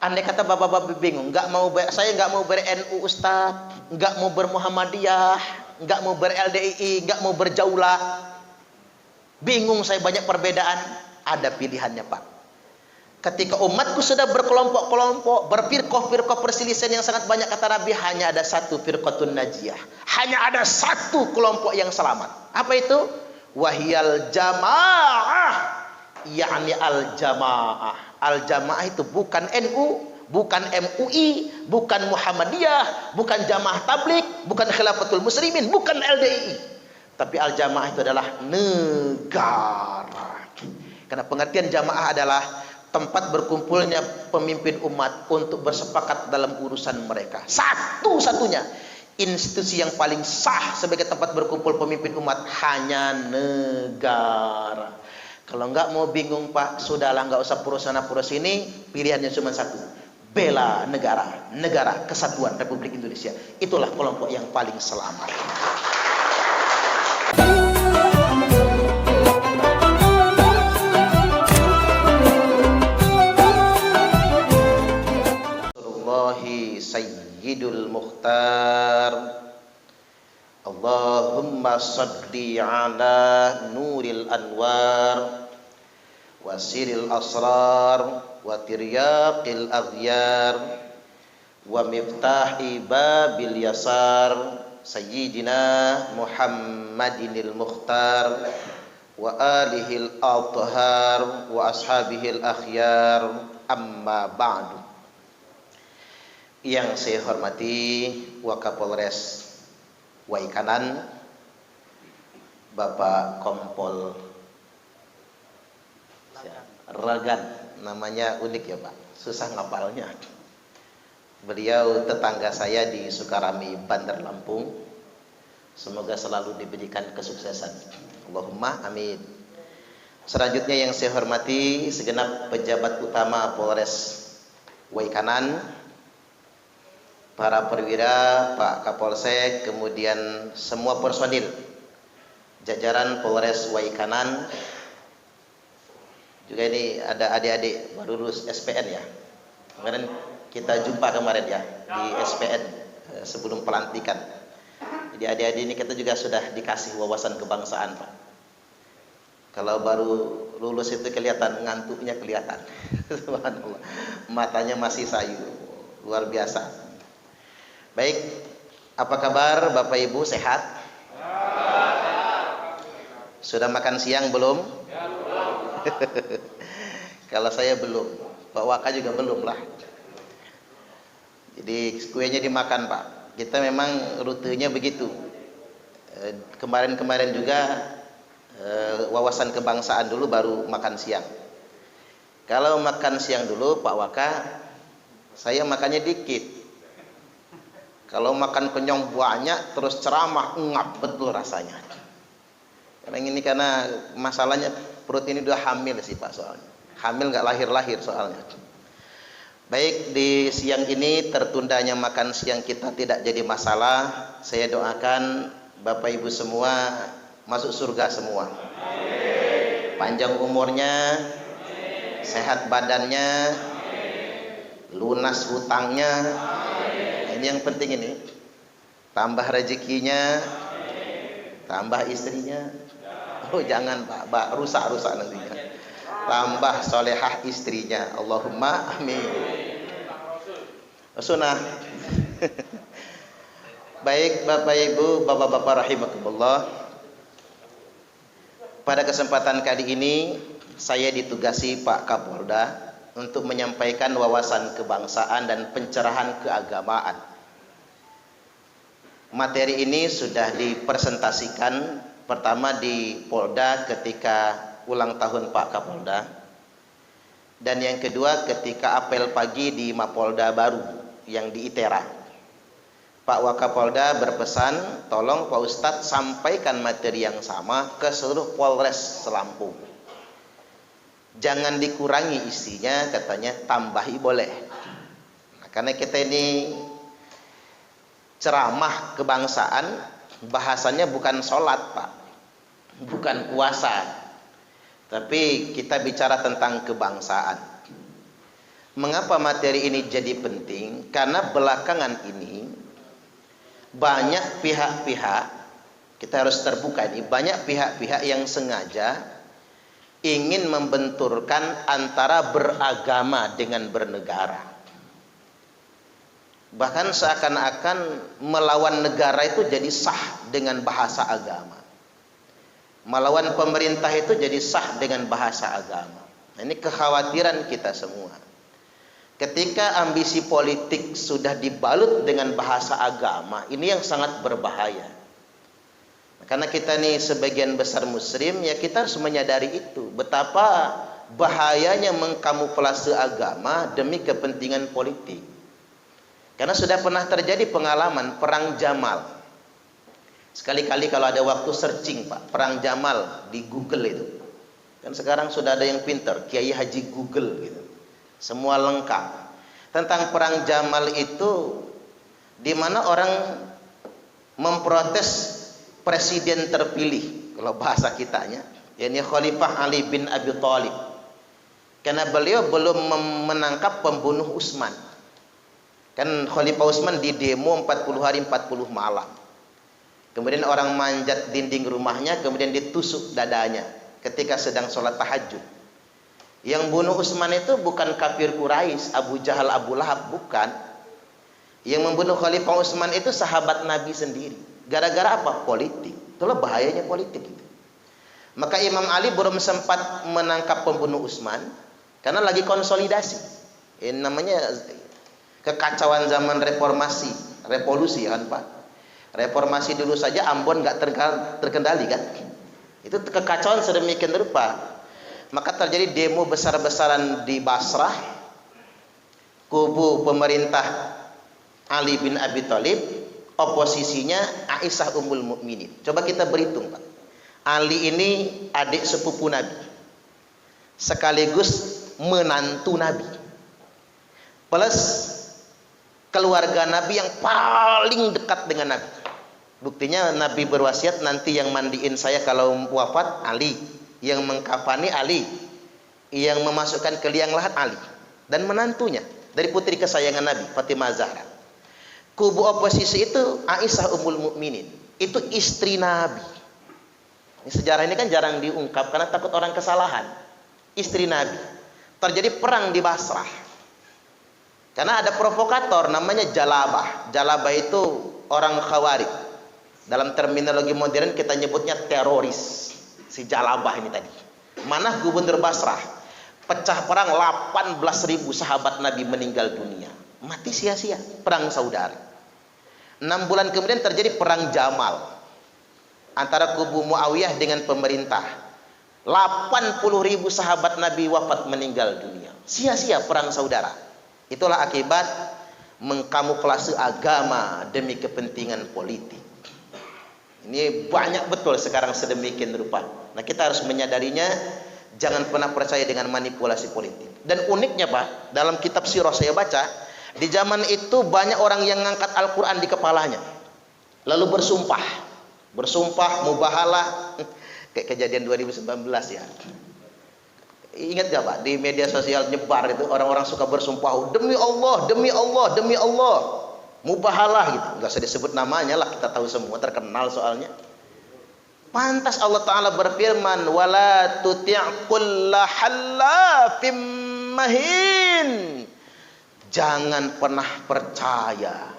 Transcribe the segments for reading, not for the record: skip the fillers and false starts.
Andai kata bapak-bapak bingung, saya nggak mau ber-NU Ustaz, nggak mau ber-Muhammadiyah, nggak mau ber-LDII, nggak mau berjaulah. Bingung saya, banyak perbedaan. Ada pilihannya Pak. Ketika umatku sudah berkelompok-kelompok, berfirqah-firqah, perselisihan yang sangat banyak, kata Nabi, hanya ada satu firqatun najiyah. Hanya ada satu kelompok yang selamat. Apa itu? Wahiyal jamaah, yakni al-jamaah. Al-jamaah itu bukan NU, bukan MUI, bukan Muhammadiyah, bukan Jamaah Tabligh, bukan Khilafatul Muslimin, bukan LDII. Tapi al-jamaah itu adalah negara. Karena pengertian jamaah adalah tempat berkumpulnya pemimpin umat untuk bersepakat dalam urusan mereka. Satu-satunya institusi yang paling sah sebagai tempat berkumpul pemimpin umat hanya negara. Kalau enggak mau bingung Pak, sudahlah, enggak usah purus sana purus sini, pilihannya cuma satu. Bela negara, negara kesatuan Republik Indonesia. Itulah kelompok yang paling selamat. Rasulullahi Sayyidul Mukhtar. Allahumma salli ala nuril anwar wasiril asrar wa tiryaqil aghyar wa miftahi babil yasar sayyidina Muhammadinil Mukhtar wa alihil athhar wa ashabihil akhyar, amma ba'du. Yang saya hormati Wakapolres Waikanan, Bapak Kompol Regan, namanya unik ya Pak, susah ngapalnya. Beliau tetangga saya di Sukarami, Bandar Lampung. Semoga selalu diberikan kesuksesan, Allahumma amin. Selanjutnya yang saya hormati segenap pejabat utama Polres Waikanan, para perwira, Pak Kapolsek, kemudian semua personil jajaran Polres Waikanan. Juga ini ada adik-adik baru lulus SPN ya. Kemarin kita jumpa kemarin ya di SPN sebelum pelantikan. Jadi adik-adik ini kita juga sudah dikasih wawasan kebangsaan Pak. Kalau baru lulus itu kelihatan, ngantuknya kelihatan. Subhanallah. Matanya masih sayu, luar biasa. Baik, apa kabar Bapak Ibu, sehat? Sudah makan siang belum? Kalau saya belum, Pak Waka juga belum lah. Jadi kuenya dimakan Pak. Kita memang rutenya begitu. Kemarin-kemarin juga wawasan kebangsaan dulu baru makan siang. Kalau makan siang dulu Pak Waka, saya makannya dikit. Kalau makan kenyang banyak terus ceramah, ngap betul rasanya. Karena masalahnya perut ini udah hamil sih Pak soalnya. Hamil nggak lahir-lahir soalnya. Baik, di siang ini tertundanya makan siang kita tidak jadi masalah. Saya doakan Bapak Ibu semua masuk surga semua. Panjang umurnya, sehat badannya, lunas hutangnya. Ini yang penting ini. Tambah rezekinya, tambah istrinya. Oh jangan Pak, rusak nantinya. Tambah solehah istrinya. Allahumma amin. Sunnah. Baik Bapak Ibu, Bapak-bapak rahimakumullah. Pada kesempatan kali ini saya ditugasi Pak Kapolda untuk menyampaikan wawasan kebangsaan dan pencerahan keagamaan. Materi ini sudah dipresentasikan pertama di Polda ketika ulang tahun Pak Kapolda, dan yang kedua ketika apel pagi di Mapolda baru yang di Itera. Pak Wakapolda berpesan, tolong Pak Ustadz sampaikan materi yang sama ke seluruh Polres Lampung. Jangan dikurangi isinya, katanya, tambahi boleh. Nah, karena kita ini ceramah kebangsaan, bahasannya bukan sholat Pak, bukan puasa, tapi kita bicara tentang kebangsaan. Mengapa materi ini jadi penting? Karena belakangan ini banyak pihak-pihak, kita harus terbuka ini, banyak pihak-pihak yang sengaja ingin membenturkan antara beragama dengan bernegara. Bahkan seakan-akan melawan negara itu jadi sah dengan bahasa agama. Melawan pemerintah itu jadi sah dengan bahasa agama. Nah, ini kekhawatiran kita semua. Ketika ambisi politik sudah dibalut dengan bahasa agama, ini yang sangat berbahaya. Karena kita nih sebagian besar muslim, ya kita harus menyadari itu. Betapa bahayanya mengkamuflase agama demi kepentingan politik. Karena sudah pernah terjadi pengalaman perang Jamal. Sekali-kali kalau ada waktu searching Pak, perang Jamal di Google itu. Kan sekarang sudah ada yang pintar, Kiai Haji Google gitu. Semua lengkap. Tentang perang Jamal itu, di mana orang memprotes presiden terpilih, kalau bahasa kitanya, yakni Khalifah Ali bin Abi Thalib. Karena beliau belum menangkap pembunuh Utsman. Kan Khalifah Utsman di demo 40 hari 40 malam. Kemudian orang manjat dinding rumahnya, kemudian ditusuk dadanya ketika sedang sholat tahajud. Yang bunuh Utsman itu bukan kafir Quraisy, Abu Jahal, Abu Lahab, bukan. Yang membunuh Khalifah Utsman itu sahabat Nabi sendiri. Gara-gara apa? Politik. Itulah bahayanya politik itu. Maka Imam Ali belum sempat menangkap pembunuh Utsman karena lagi konsolidasi. Ini namanya kekacauan zaman reformasi, revolusi kan Pak. Reformasi dulu saja Ambon nggak terkendali kan. Itu kekacauan sedemikian rupa. Maka terjadi demo besar-besaran di Basrah. Kubu pemerintah Ali bin Abi Thalib, oposisinya Aisyah Ummul Mukminin. Coba kita berhitung Pak. Ali ini adik sepupu Nabi, sekaligus menantu Nabi, plus keluarga Nabi yang paling dekat dengan Nabi. Buktinya Nabi berwasiat, nanti yang mandiin saya kalau wafat Ali, yang mengkafani Ali, yang memasukkan ke liang lahat Ali, dan menantunya dari putri kesayangan Nabi, Fatimah Zahra. Kubu oposisi itu Aisyah Ummul Mukminin, itu istri Nabi. Ini sejarah ini kan jarang diungkap karena takut orang kesalahan. Istri Nabi. Terjadi perang di Basrah. Karena ada provokator namanya Jalabah. Jalabah itu orang Khawarij. Dalam terminologi modern kita nyebutnya teroris. Si Jalabah ini tadi. Mana gubernur Basrah? Pecah perang 18.000 sahabat Nabi meninggal dunia. Mati sia-sia, perang saudara. 6 bulan kemudian terjadi perang Jamal antara kubu Muawiyah dengan pemerintah. 80.000 sahabat Nabi wafat meninggal dunia. Sia-sia perang saudara. Itulah akibat mengkamuflase agama demi kepentingan politik. Ini banyak betul sekarang sedemikian rupa. Nah, kita harus menyadarinya, jangan pernah percaya dengan manipulasi politik. Dan uniknya Pak, dalam kitab sirah saya baca, di zaman itu banyak orang yang ngangkat Al-Quran di kepalanya, lalu bersumpah mubahalah, kayak kejadian 2019 ya. Ingat gak Pak, di media sosial nyebar itu orang-orang suka bersumpah, demi Allah, demi Allah, demi Allah, mubahalah gitu. Nggak usah disebut namanya lah, kita tahu semua, terkenal soalnya. Pantas Allah Ta'ala berfirman, wala tuti' kulla hallafim mahin. Jangan pernah percaya,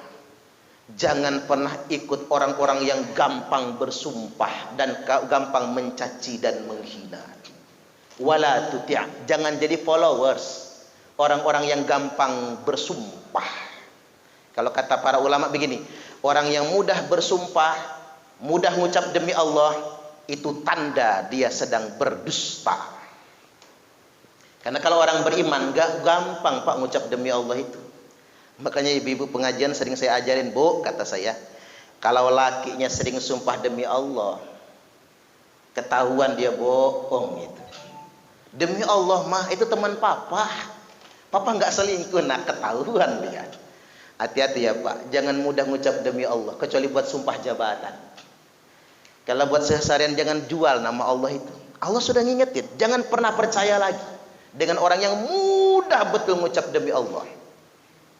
jangan pernah ikut orang-orang yang gampang bersumpah dan gampang mencaci dan menghina. Wala tuti', jangan jadi followers orang-orang yang gampang bersumpah. Kalau kata para ulama begini, orang yang mudah bersumpah, mudah mengucap demi Allah, itu tanda dia sedang berdusta. Karena kalau orang beriman gak gampang Pak ngucap demi Allah itu. Makanya ibu-ibu pengajian sering saya ajarin, Bu, kata saya, kalau lakinya sering sumpah demi Allah, ketahuan dia bohong gitu. Demi Allah mah itu teman papa nggak selingkuh, nah ketahuan dia. Hati-hati ya Pak, jangan mudah ngucap demi Allah, kecuali buat sumpah jabatan. Kalau buat seharian jangan jual nama Allah itu. Allah sudah ngingetin, jangan pernah percaya lagi dengan orang yang mudah mudah betul mengucap demi Allah.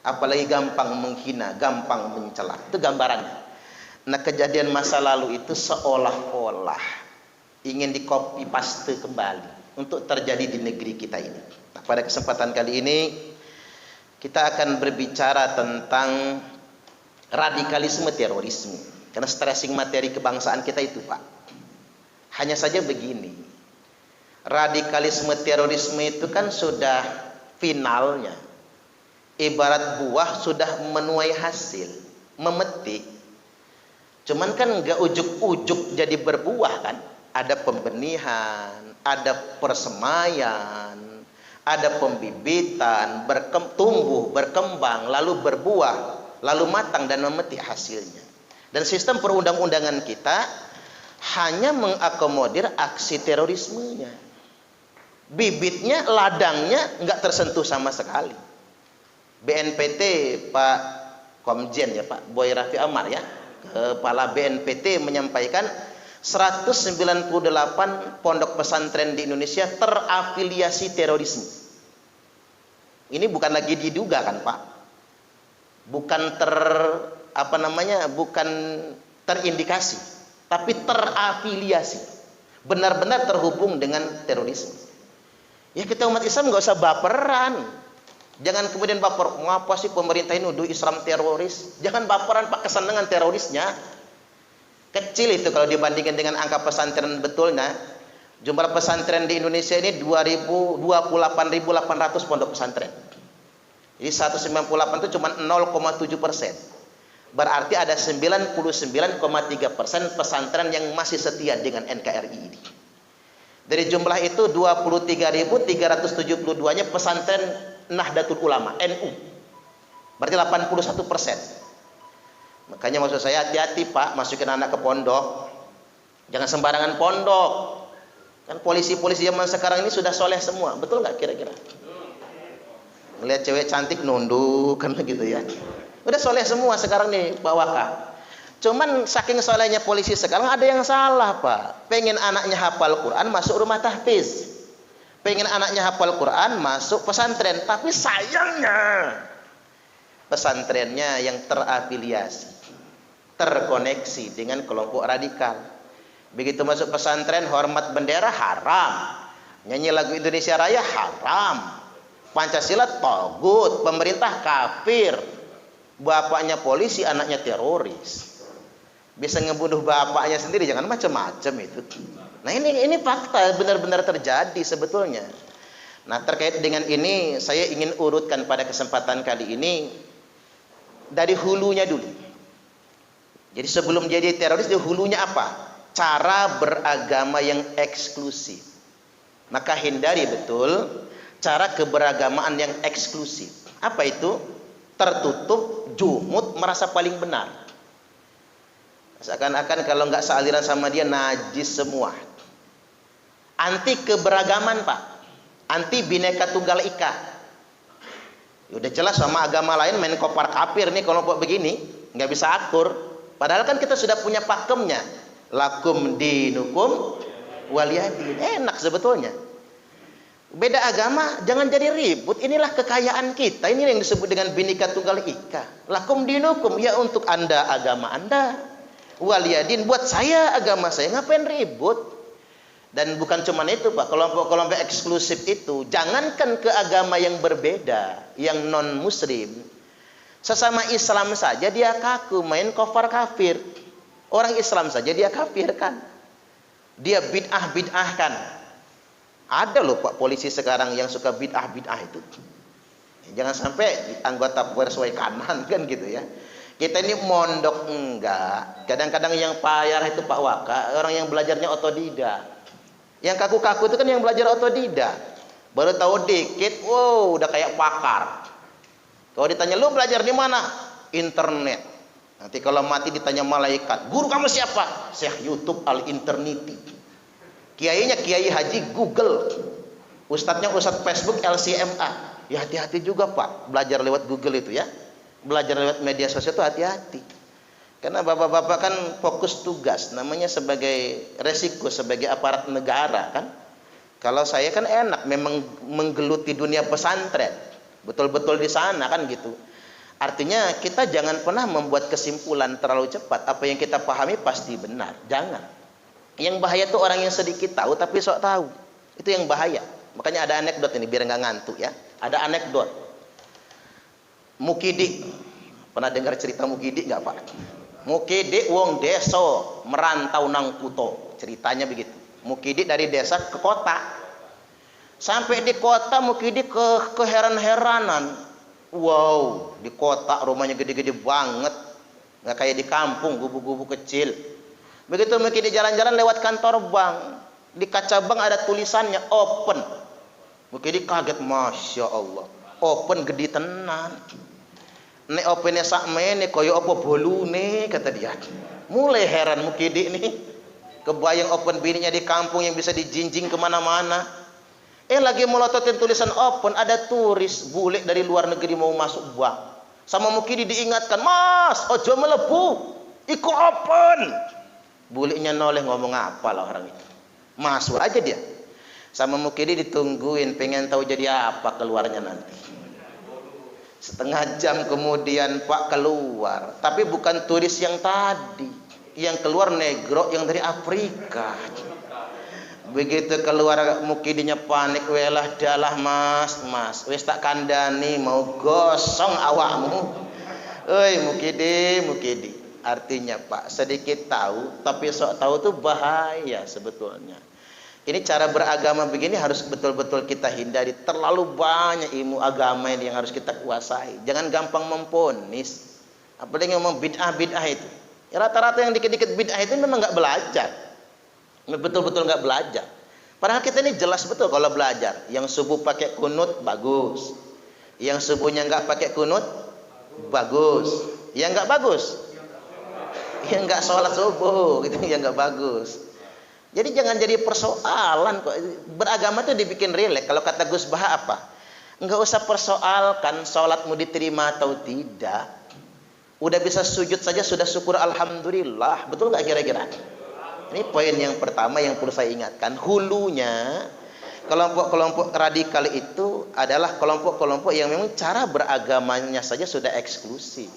Apalagi gampang menghina, gampang mencela. Itu gambarannya. Nah, kejadian masa lalu itu seolah-olah ingin di-copy paste kembali untuk terjadi di negeri kita ini. Nah, pada kesempatan kali ini kita akan berbicara tentang radikalisme terorisme. Karena stressing materi kebangsaan kita itu, Pak. Hanya saja begini. Radikalisme terorisme itu kan sudah finalnya. Ibarat buah sudah menuai hasil, memetik. Cuman kan nggak ujuk-ujuk jadi berbuah kan? Ada pembenihan, ada persemaian, ada pembibitan, tumbuh, berkembang, lalu berbuah, lalu matang dan memetik hasilnya. Dan sistem perundang-undangan kita hanya mengakomodir aksi terorismenya. Bibitnya, ladangnya nggak tersentuh sama sekali. BNPT Pak Komjen ya Pak Boy Raffi Amar ya, Kepala BNPT menyampaikan 198 pondok pesantren di Indonesia terafiliasi terorisme. Ini bukan lagi diduga kan Pak, bukan bukan terindikasi, tapi terafiliasi, benar-benar terhubung dengan terorisme. Ya kita umat Islam nggak usah baperan. Jangan kemudian baper, ngapa sih pemerintah ini nuduh Islam teroris? Jangan baperan Pak, kesan dengan terorisnya. Kecil itu kalau dibandingkan dengan angka pesantren betulnya. Jumlah pesantren di Indonesia ini 28.800 pondok pesantren. Jadi 198 itu cuma 0,7%. Berarti ada 99,3% pesantren yang masih setia dengan NKRI ini. Dari jumlah itu 23.372-nya pesantren Nahdlatul Ulama, NU. Berarti 81%. Makanya maksud saya hati-hati Pak, masukin anak ke pondok. Jangan sembarangan pondok. Kan polisi-polisi zaman sekarang ini sudah soleh semua. Betul nggak kira-kira? Melihat cewek cantik nunduk kan gitu ya. Udah soleh semua sekarang nih Pak Waka. Cuman saking solehnya polisi sekarang ada yang salah Pak. Pengen anaknya hafal Quran masuk rumah tahfiz. Pengen anaknya hafal Quran masuk pesantren, tapi sayangnya pesantrennya yang terafiliasi, terkoneksi dengan kelompok radikal. Begitu masuk pesantren, hormat bendera haram, nyanyi lagu Indonesia Raya haram, Pancasila togut, pemerintah kafir, bapaknya polisi, anaknya teroris, bisa ngebunuh bapaknya sendiri, jangan macam-macam itu. Nah ini fakta benar-benar terjadi sebetulnya. Nah terkait dengan ini saya ingin urutkan pada kesempatan kali ini dari hulunya dulu. Jadi sebelum jadi teroris di hulunya apa? Cara beragama yang eksklusif. Maka hindari betul cara keberagamaan yang eksklusif. Apa itu? Tertutup, jumut, merasa paling benar. Seakan-akan kalau nggak sealiran sama dia najis semua. Anti keberagaman Pak, anti bineka tunggal ika. Udah jelas sama agama lain main kopar kafir nih kelompok begini, nggak bisa akur. Padahal kan kita sudah punya pakemnya. Lakum dinukum waliyadin. Enak sebetulnya. Beda agama jangan jadi ribut. Inilah kekayaan kita. Ini yang disebut dengan bineka tunggal ika. Lakum dinukum, ya untuk Anda agama Anda. Waliyadin buat saya agama saya, ngapain ribut? Dan bukan cuma itu Pak, kelompok-kelompok eksklusif itu jangankan ke agama yang berbeda, yang non muslim, sesama Islam saja dia kaku main kafir kafir. Orang Islam saja dia kafirkan, dia bid'ah-bid'ahkan. Ada loh Pak polisi sekarang yang suka bid'ah-bid'ah itu. Jangan sampai anggota persuai kanan kan gitu ya. Kita ini mondok enggak. Kadang-kadang yang payah itu Pak Waka, orang yang belajarnya otodidak. Yang kaku-kaku itu kan yang belajar otodidak. Baru tahu dikit, wow, udah kayak pakar. Kalau ditanya, lu belajar di mana? Internet. Nanti kalau mati ditanya malaikat, guru kamu siapa? Syekh YouTube al-interneti. Kiainya Kiai Haji Google. Ustadznya Ustadz Facebook LCMA. Ya hati-hati juga Pak, belajar lewat Google itu ya. Belajar lewat media sosial itu hati-hati. Karena bapak-bapak kan fokus tugas, namanya sebagai resiko, sebagai aparat negara kan. Kalau saya kan enak, memang menggeluti dunia pesantren, betul-betul di sana kan gitu. Artinya kita jangan pernah membuat kesimpulan terlalu cepat. Apa yang kita pahami pasti benar, jangan. Yang bahaya itu orang yang sedikit tahu tapi sok tahu, itu yang bahaya. Makanya ada anekdot ini biar nggak ngantuk ya. Ada anekdot. Mukidi, pernah dengar cerita Mukidi nggak Pak? Mukidi wong deso merantau nang kuto, ceritanya begitu. Mukidi dari desa ke kota. Sampai di kota Mukidi keheran-heranan. Wow, di kota rumahnya gede-gede banget. Nggak kayak di kampung, gubuk-gubuk kecil. Begitu Mukidi jalan-jalan lewat kantor bank, di kaca bank ada tulisannya open. Mukidi kaget, Masya Allah. Open gede tenan. Nek opennya sakmene koyo apa bolune, kata dia. Mulai heran Mukidi nih. Kebayang open bininya di kampung yang bisa dijinjing kemana-mana. Lagi melototin tulisan open, ada turis bule dari luar negeri mau masuk bank. Sama Mukidi diingatkan, Mas, ojo melebu, iku open. Bulenya noleh, ngomong apa lah orang itu. Masuk aja dia. Sama Mukidi ditungguin, pengen tahu jadi apa keluarnya nanti. Setengah jam kemudian Pak keluar, tapi bukan turis yang tadi. Yang keluar negro yang dari Afrika. Begitu keluar Mukidinya panik, welah dalah mas, wis tak kandani mau gosong awakmu. Mukidi. Artinya Pak, sedikit tahu tapi sok tahu itu bahaya sebetulnya. Ini cara beragama begini harus betul-betul kita hindari. Terlalu banyak ilmu agama yang harus kita kuasai. Jangan gampang memponis. Apalagi ngomong bid'ah itu. Rata-rata yang dikit-dikit bid'ah itu memang nggak belajar, betul-betul nggak belajar. Padahal kita ini jelas betul kalau belajar. Yang subuh pakai kunut bagus, yang subuhnya nggak pakai kunut bagus, yang nggak bagus, yang nggak sholat subuh gitu, yang nggak bagus. Jadi jangan jadi persoalan kok. Beragama tuh dibikin rileks. Kalau kata Gus Baha apa? Nggak usah persoalkan sholatmu diterima atau tidak. Udah bisa sujud saja sudah syukur alhamdulillah. Betul nggak kira-kira? Ini poin yang pertama yang perlu saya ingatkan. Hulunya kelompok-kelompok radikal itu adalah kelompok-kelompok yang memang cara beragamanya saja sudah eksklusif.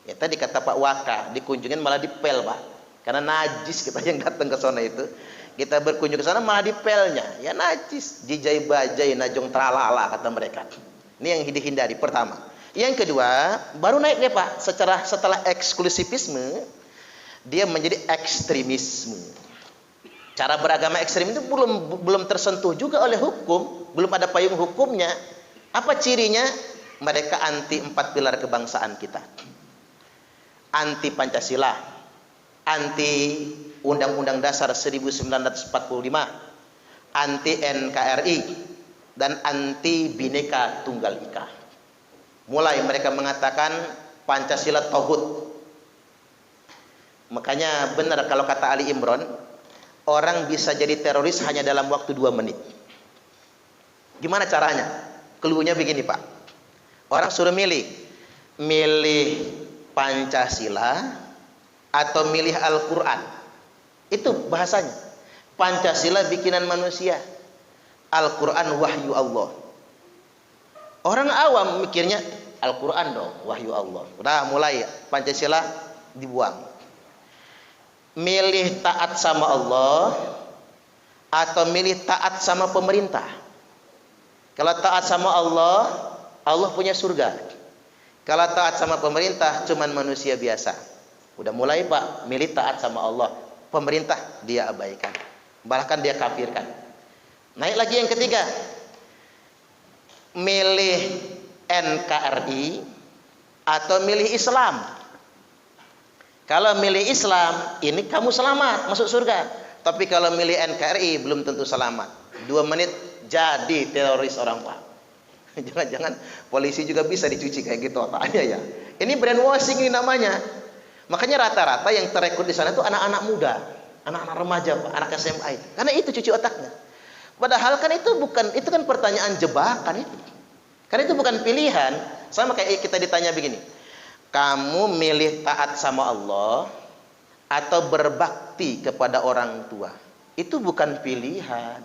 Ya tadi kata Pak Waka, dikunjungin malah dipel Pak. Karena najis kita yang datang ke sana itu. Kita berkunjung ke sana malah dipelnya. Ya najis, jijai bajai najong tralala kata mereka. Ini yang dihindari pertama. Yang kedua, baru naik deh Pak, setelah eksklusivisme, dia menjadi ekstremisme. Cara beragama ekstrim itu belum tersentuh juga oleh hukum, belum ada payung hukumnya. Apa cirinya? Mereka anti 4 pilar kebangsaan kita. Anti Pancasila, anti Undang-Undang Dasar 1945, anti NKRI, dan anti Bhinneka Tunggal Ika. Mulai mereka mengatakan Pancasila tauhid. Makanya benar kalau kata Ali Imran, orang bisa jadi teroris hanya dalam waktu 2 menit. Gimana caranya? Cluenya begini Pak. Orang suruh milih Pancasila atau milih Al-Quran. Itu bahasanya. Pancasila bikinan manusia, Al-Quran wahyu Allah. Orang awam mikirnya Al-Quran dong, wahyu Allah. Udah mulai Pancasila dibuang. Milih taat sama Allah atau milih taat sama pemerintah. Kalau taat sama Allah, Allah punya surga. Kalau taat sama pemerintah, cuman manusia biasa. Udah mulai Pak, milih taat sama Allah. Pemerintah dia abaikan, bahkan dia kafirkan. Naik lagi yang ketiga, milih NKRI atau milih Islam. Kalau milih Islam, ini kamu selamat masuk surga. Tapi kalau milih NKRI belum tentu selamat. 2 menit jadi teroris orang Pak. Jangan-jangan polisi juga bisa dicuci kayak gitu otaknya ya. Ini brainwashing ini namanya. Makanya rata-rata yang terekrut di sana itu anak-anak muda, anak-anak remaja, Pak, anak SMA itu. Karena itu cuci otaknya. Padahal kan itu kan pertanyaan jebakan itu. Karena itu bukan pilihan. Sama kayak kita ditanya begini. Kamu milih taat sama Allah atau berbakti kepada orang tua? Itu bukan pilihan.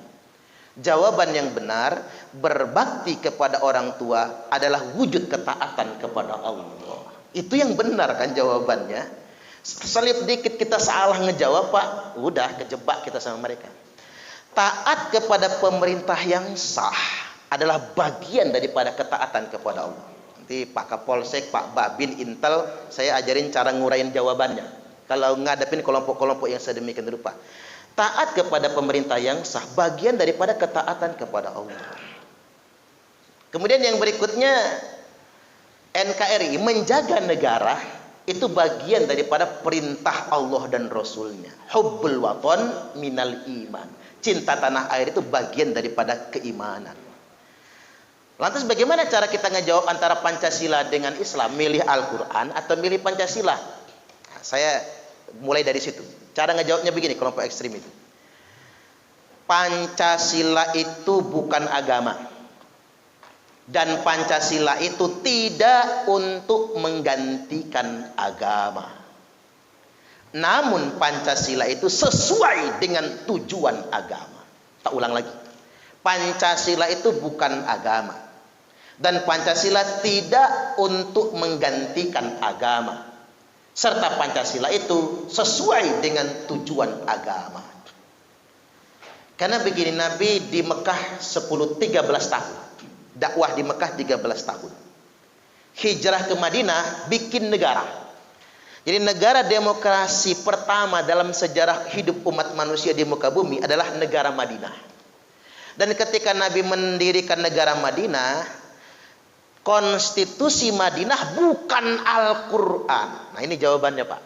Jawaban yang benar, berbakti kepada orang tua adalah wujud ketaatan kepada Allah. Itu yang benar kan jawabannya. Selip dikit kita salah ngejawab Pak, udah kejebak kita sama mereka. Taat kepada pemerintah yang sah adalah bagian daripada ketaatan kepada Allah. Nanti Pak Kapolsek, Pak Babin, Intel, saya ajarin cara ngurain jawabannya. Kalau ngadepin kelompok-kelompok yang sedemikian rupa. Taat kepada pemerintah yang sah, bagian daripada ketaatan kepada Allah. Kemudian yang berikutnya, NKRI, menjaga negara, itu bagian daripada perintah Allah dan Rasulnya. Hubbul waton minal iman. Cinta tanah air itu bagian daripada keimanan. Lantas bagaimana cara kita ngejawab antara Pancasila dengan Islam? Milih Al-Quran atau milih Pancasila? Nah, saya mulai dari situ. Cara ngejawabnya begini, kelompok ekstrim itu. Pancasila itu bukan agama. Dan Pancasila itu tidak untuk menggantikan agama. Namun Pancasila itu sesuai dengan tujuan agama. Tak ulang lagi. Pancasila itu bukan agama. Dan Pancasila tidak untuk menggantikan agama. Serta Pancasila itu sesuai dengan tujuan agama. Karena begini, Nabi di Mekah 13 tahun. Dakwah di Mekah 13 tahun. Hijrah ke Madinah bikin negara. Jadi negara demokrasi pertama dalam sejarah hidup umat manusia di muka bumi adalah negara Madinah. Dan ketika Nabi mendirikan negara Madinah, konstitusi Madinah bukan Al-Quran. Nah ini jawabannya Pak.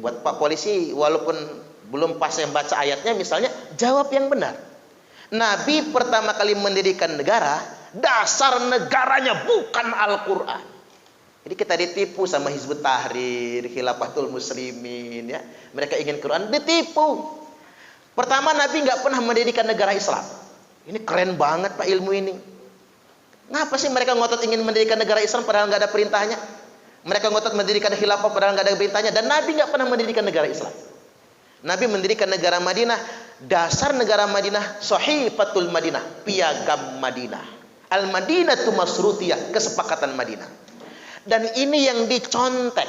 Buat Pak polisi, walaupun belum pas yang baca ayatnya, misalnya jawab yang benar. Nabi pertama kali mendirikan negara, dasar negaranya bukan Al-Quran. Jadi kita ditipu sama Hizbut Tahrir, Khilafatul Muslimin, ya. Mereka ingin Quran, ditipu. Pertama Nabi nggak pernah mendirikan negara Islam. Ini keren banget Pak ilmu ini. Ngapa sih mereka ngotot ingin mendirikan negara Islam padahal nggak ada perintahnya? Mereka ngotot mendirikan khilafah padahal nggak ada perintahnya. Dan Nabi nggak pernah mendirikan negara Islam. Nabi mendirikan negara Madinah. Dasar negara Madinah, Sahifatul Madinah, piagam Madinah. Al-Madinatu Masrutiyah, kesepakatan Madinah. Dan ini yang dicontek,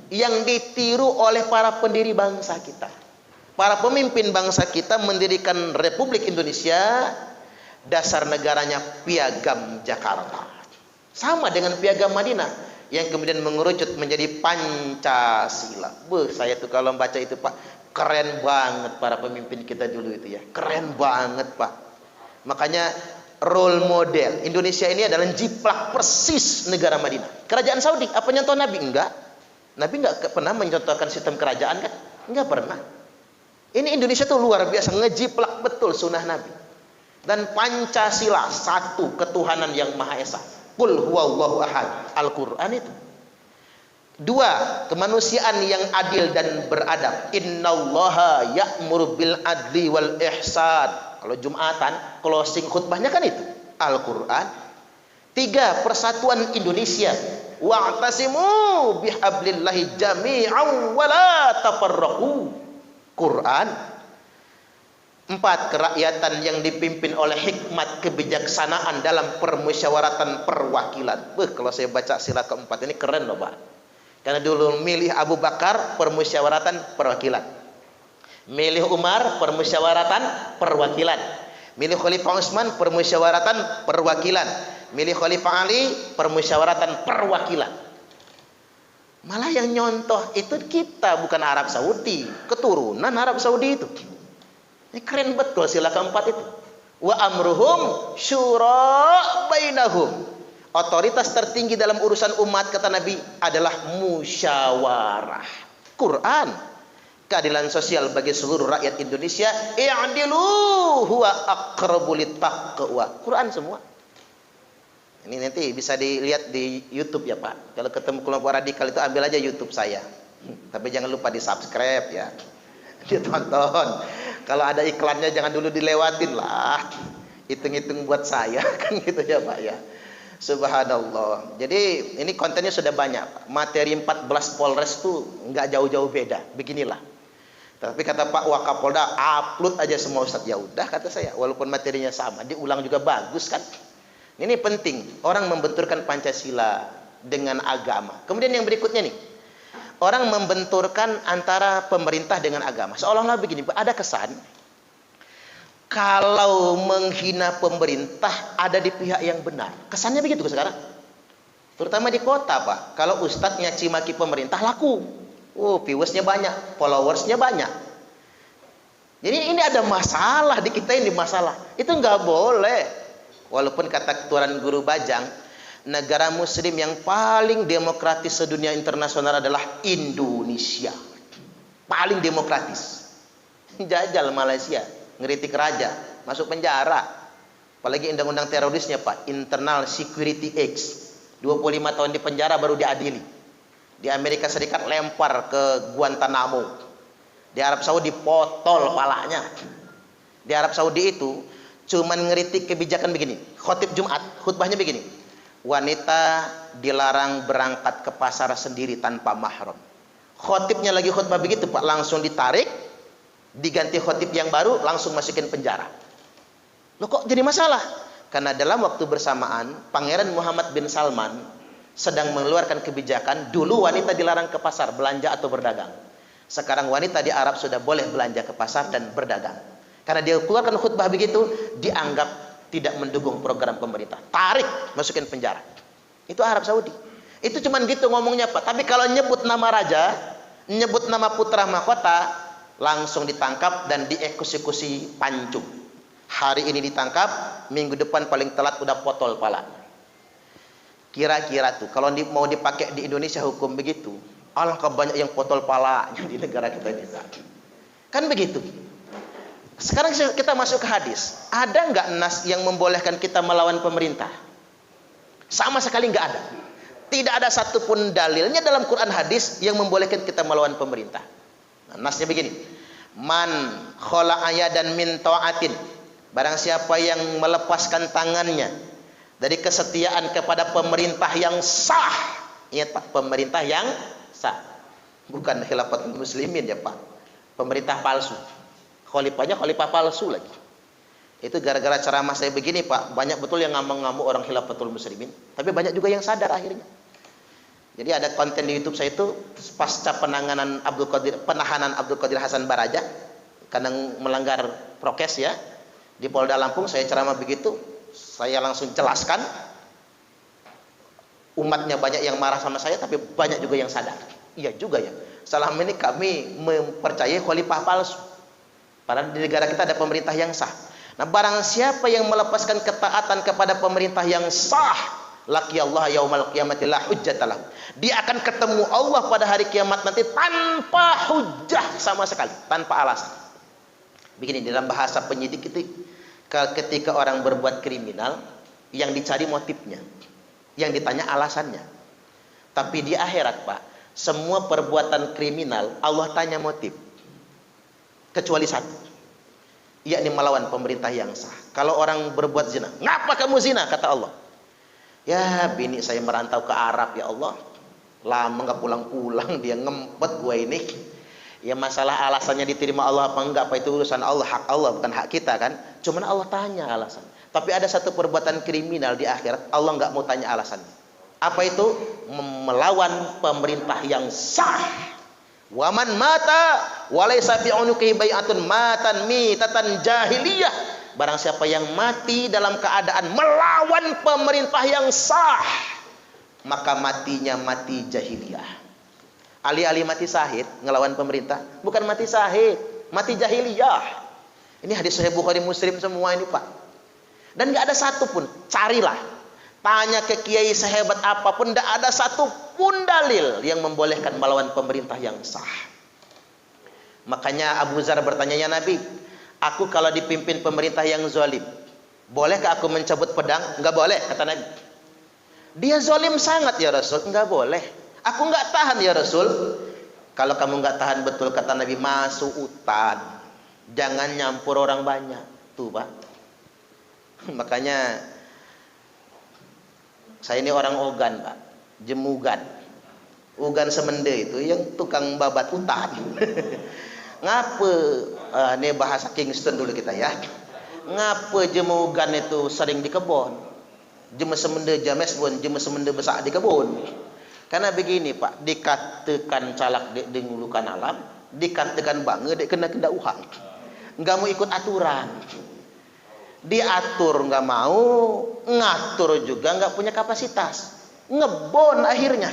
yang ditiru oleh para pendiri bangsa kita. Para pemimpin bangsa kita mendirikan Republik Indonesia, dasar negaranya piagam Jakarta. Sama dengan piagam Madinah yang kemudian mengerucut menjadi Pancasila. Saya tuh kalau baca itu Pak, keren banget para pemimpin kita dulu itu ya. Keren banget Pak. Makanya role model Indonesia ini adalah jiplak persis negara Madinah. Kerajaan Saudi apa nyontoh Nabi? Enggak. Nabi enggak pernah mencontohkan sistem kerajaan kan? Enggak pernah. Ini Indonesia tuh luar biasa, ngejiplak betul sunnah Nabi. Dan Pancasila, satu ketuhanan yang Maha Esa. Qul huwallahu ahad. Al-Quran itu. Dua, kemanusiaan yang adil dan beradab. Innallaha ya'muru bil adli wal ihsan. Kalau Jumatan, closing khutbahnya kan itu Al-Quran. Tiga, persatuan Indonesia. Wa'tasimu bihablillahi jami'an wa la tafarraqu. Quran. Empat, kerakyatan yang dipimpin oleh hikmat kebijaksanaan dalam permusyawaratan perwakilan. Kalau saya baca sila keempat ini keren loh Pak. Karena dulu milih Abu Bakar, permusyawaratan perwakilan. Milih Umar, permusyawaratan perwakilan. Milih Khalifah Utsman, permusyawaratan perwakilan. Milih Khalifah Ali, permusyawaratan perwakilan. Malah yang nyontoh itu kita, bukan Arab Saudi, keturunan Arab Saudi itu. Ini keren betul sila keempat itu. Wa amruhum syura bainahum. Otoritas tertinggi dalam urusan umat kata Nabi adalah musyawarah. Quran, keadilan sosial bagi seluruh rakyat Indonesia. I'dilu huwa aqrabu littaqwa. Quran semua. Ini nanti bisa dilihat di YouTube ya Pak. Kalau ketemu kelompok radikal itu ambil aja YouTube saya. Tapi jangan lupa di-subscribe ya. Ditonton. Kalau ada iklannya jangan dulu dilewatin lah. Hitung-hitung buat saya kan gitu ya Pak ya. Subhanallah. Jadi ini kontennya sudah banyak. Materi 14 Polres tuh nggak jauh-jauh beda. Beginilah. Tapi kata Pak Wakapolda, upload aja semua Ustaz. Ya udah kata saya, walaupun materinya sama, diulang juga bagus kan. Ini penting, orang membenturkan Pancasila dengan agama. Kemudian yang berikutnya nih, orang membenturkan antara pemerintah dengan agama. Seolah-olah begini, ada kesan kalau menghina pemerintah ada di pihak yang benar. Kesannya begitu sekarang. Terutama di kota, Pak. Kalau ustadz nyaci maki pemerintah laku. Oh, viewersnya banyak, followersnya banyak. Jadi ini ada masalah di kita, ini masalah. Itu nggak boleh. Walaupun kata keturunan Guru Bajang, negara muslim yang paling demokratis sedunia internasional adalah Indonesia. Paling demokratis. Jajal Malaysia, ngeritik raja, masuk penjara. Apalagi undang-undang terorisnya, Pak, Internal Security Act. 25 tahun di penjara baru diadili. Di Amerika Serikat lempar ke Guantanamo. Di Arab Saudi potol palanya. Di Arab Saudi itu cuman ngeritik kebijakan begini. Khotib Jumat, khutbahnya begini. Wanita dilarang berangkat ke pasar sendiri tanpa mahram. Khotibnya lagi khutbah begitu, Pak, langsung ditarik, diganti khotib yang baru, langsung masukin penjara. Loh kok jadi masalah? Karena dalam waktu bersamaan Pangeran Muhammad bin Salman sedang mengeluarkan kebijakan, dulu wanita dilarang ke pasar belanja atau berdagang. Sekarang wanita di Arab sudah boleh belanja ke pasar dan berdagang. Karena dia keluarkan khutbah begitu, dianggap tidak mendukung program pemerintah. Tarik, masukin penjara. Itu Arab Saudi. Itu cuman gitu ngomongnya, Pak. Tapi kalau nyebut nama raja, nyebut nama putra mahkota, langsung ditangkap dan dieksekusi pancung. Hari ini ditangkap, minggu depan paling telat udah potol pala. Kira-kira tuh kalau mau dipakai di Indonesia hukum begitu, alangkah banyak yang potol palanya di negara kita ini. Kan begitu. Sekarang kita masuk ke hadis. Ada nggak nas yang membolehkan kita melawan pemerintah? Sama sekali nggak ada. Tidak ada satupun dalilnya dalam Quran hadis yang membolehkan kita melawan pemerintah. Nah, nasnya begini. Man khola ayadan min ta'atin. Barang siapa yang melepaskan tangannya dari kesetiaan kepada pemerintah yang sah. Ingat, Pak, pemerintah yang sah. Bukan khilafatul muslimin ya, Pak. Pemerintah palsu. Khalifahnya khalifah palsu lagi. Itu gara-gara ceramah saya begini, Pak, banyak betul yang ngamuk-ngamuk orang khilafatul muslimin, tapi banyak juga yang sadar akhirnya. Jadi ada konten di YouTube saya itu pasca penahanan Abdul Qadir Hasan Baraja karena melanggar prokes ya. Di Polda Lampung saya ceramah begitu, saya langsung jelaskan. Umatnya banyak yang marah sama saya, tapi banyak juga yang sadar. Iya juga ya. Selama ini kami mempercayai khalifah palsu. Padahal di negara kita ada pemerintah yang sah. Nah, barang siapa yang melepaskan ketaatan kepada pemerintah yang sah, laqiyallahu yaumal qiyamati la hujjatalah. Dia akan ketemu Allah pada hari kiamat nanti tanpa hujjah sama sekali, tanpa alasan. Begini, dalam bahasa penyidik itu, ketika orang berbuat kriminal, yang dicari motifnya, yang ditanya alasannya. Tapi di akhirat, Pak, semua perbuatan kriminal Allah tanya motif, kecuali satu, yakni melawan pemerintah yang sah. Kalau orang berbuat zina, ngapa kamu zina? Kata Allah, ya bini saya merantau ke Arab ya Allah, lama nggak pulang-pulang, dia ngempet gue ini. Ya masalah alasannya diterima Allah apa enggak, apa itu urusan Allah, hak Allah bukan hak kita kan. Cuman Allah tanya alasan. Tapi ada satu perbuatan kriminal di akhirat Allah nggak mau tanya alasannya. Apa itu? Melawan pemerintah yang sah. Waman mata walaysa fi unuqihi bai'atun matan mitatan jahiliyah. Barang siapa yang mati dalam keadaan melawan pemerintah yang sah, maka matinya mati jahiliyah. Alih-alih mati syahid ngelawan pemerintah, bukan mati syahid, mati jahiliyah. Ini hadis Sahih Bukhari Muslim semua ini, Pak. Dan nggak ada satupun, carilah, tanya ke kiai sehebat apapun, tidak ada satupun dalil yang membolehkan melawan pemerintah yang sah. Makanya Abu Dzar bertanya, ya Nabi, aku kalau dipimpin pemerintah yang zalim, bolehkah aku mencabut pedang? Nggak boleh, kata Nabi. Dia zalim sangat ya Rasul, nggak boleh. Aku nggak tahan ya Rasul. Kalau kamu nggak tahan betul, kata Nabi, masuk hutan, jangan nyampur orang banyak. Tuh, Pak. Makanya saya ini orang Ogan, Pak, Jemugan, Ugan Semende itu yang tukang babat hutan. Ngapa ini bahasa Kingston dulu kita ya. Ngapa jemugan itu sering di kebun? Jema semenda james pun jema semenda besar di kebun. Karena begini Pak, dikatakan calak dek dengulukan alam, dikatakan bangga dek kena uhang. Enggak mau ikut aturan. Diatur enggak mau, ngatur juga enggak punya kapasitas. Ngebon akhirnya.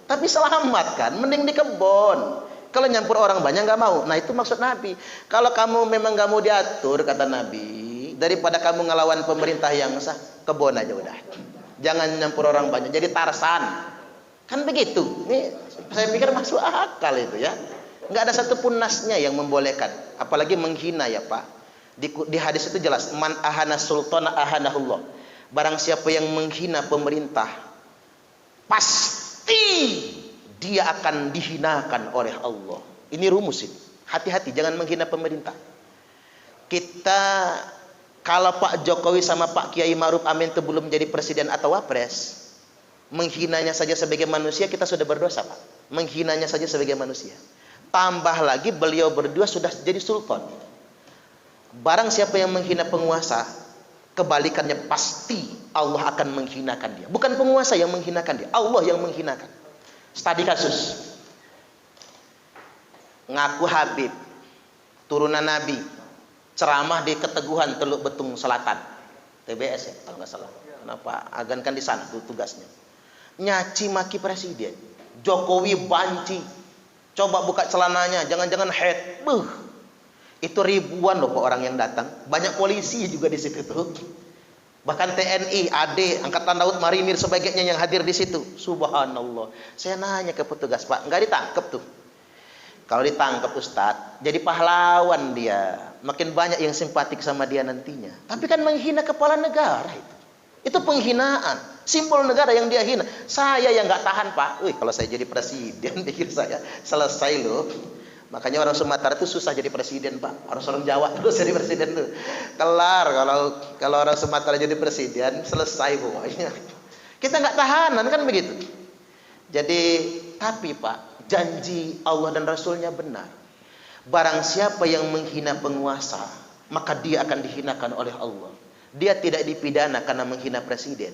Tapi selamat kan, mending di kebun. Kalau nyampur orang banyak enggak mau. Nah, itu maksud Nabi. Kalau kamu memang enggak mau diatur, kata Nabi, daripada kamu ngelawan pemerintah yang sah, kebun aja udah. Jangan nyampur orang banyak, jadi Tarsan. Kan begitu. Ini saya pikir masuk akal itu ya. Enggak ada satupun nasnya yang membolehkan, apalagi menghina ya Pak. Di hadis itu jelas, man ahana sultana ahanahullah. Barang siapa yang menghina pemerintah, pasti dia akan dihinakan oleh Allah. Ini rumus ini. Hati-hati jangan menghina pemerintah. Kita kalau Pak Jokowi sama Pak Kiai Ma'ruf Amin itu belum jadi presiden atau wapres, menghinanya saja sebagai manusia kita sudah berdosa Pak. Menghinanya saja sebagai manusia. Tambah lagi beliau berdua sudah jadi sultan. Barang siapa yang menghina penguasa, kebalikannya pasti Allah akan menghinakan dia. Bukan penguasa yang menghinakan dia, Allah yang menghinakan. Studi kasus. Ngaku Habib, turunan Nabi, ceramah di Keteguhan Teluk Betung Selatan, TBS ya kalau nggak salah. Kenapa? Agan kan di sana tuh tugasnya. Nyaci maki presiden, Jokowi banci. Coba buka celananya, jangan-jangan head. Itu ribuan loh orang yang datang. Banyak polisi juga di situ tuh. Bahkan TNI, AD, Angkatan Laut, Marinir sebagainya yang hadir di situ. Subhanallah. Saya nanya ke petugas, Pak, nggak ditangkap tuh. Kalau ditangkap Ustadz, jadi pahlawan dia. Makin banyak yang simpatik sama dia nantinya. Tapi kan menghina kepala negara itu. Itu penghinaan. Simbol negara yang dia hina. Saya yang nggak tahan Pak. Wih, kalau saya jadi presiden, pikir saya selesai loh. Makanya orang Sumatera itu susah jadi presiden Pak. Orang Jawa terus jadi presiden tuh. Kelar kalau orang Sumatera jadi presiden, selesai pokoknya. Kita nggak tahanan kan begitu. Jadi tapi Pak, janji Allah dan Rasulnya benar. Barang siapa yang menghina penguasa, maka dia akan dihinakan oleh Allah. Dia tidak dipidana karena menghina presiden,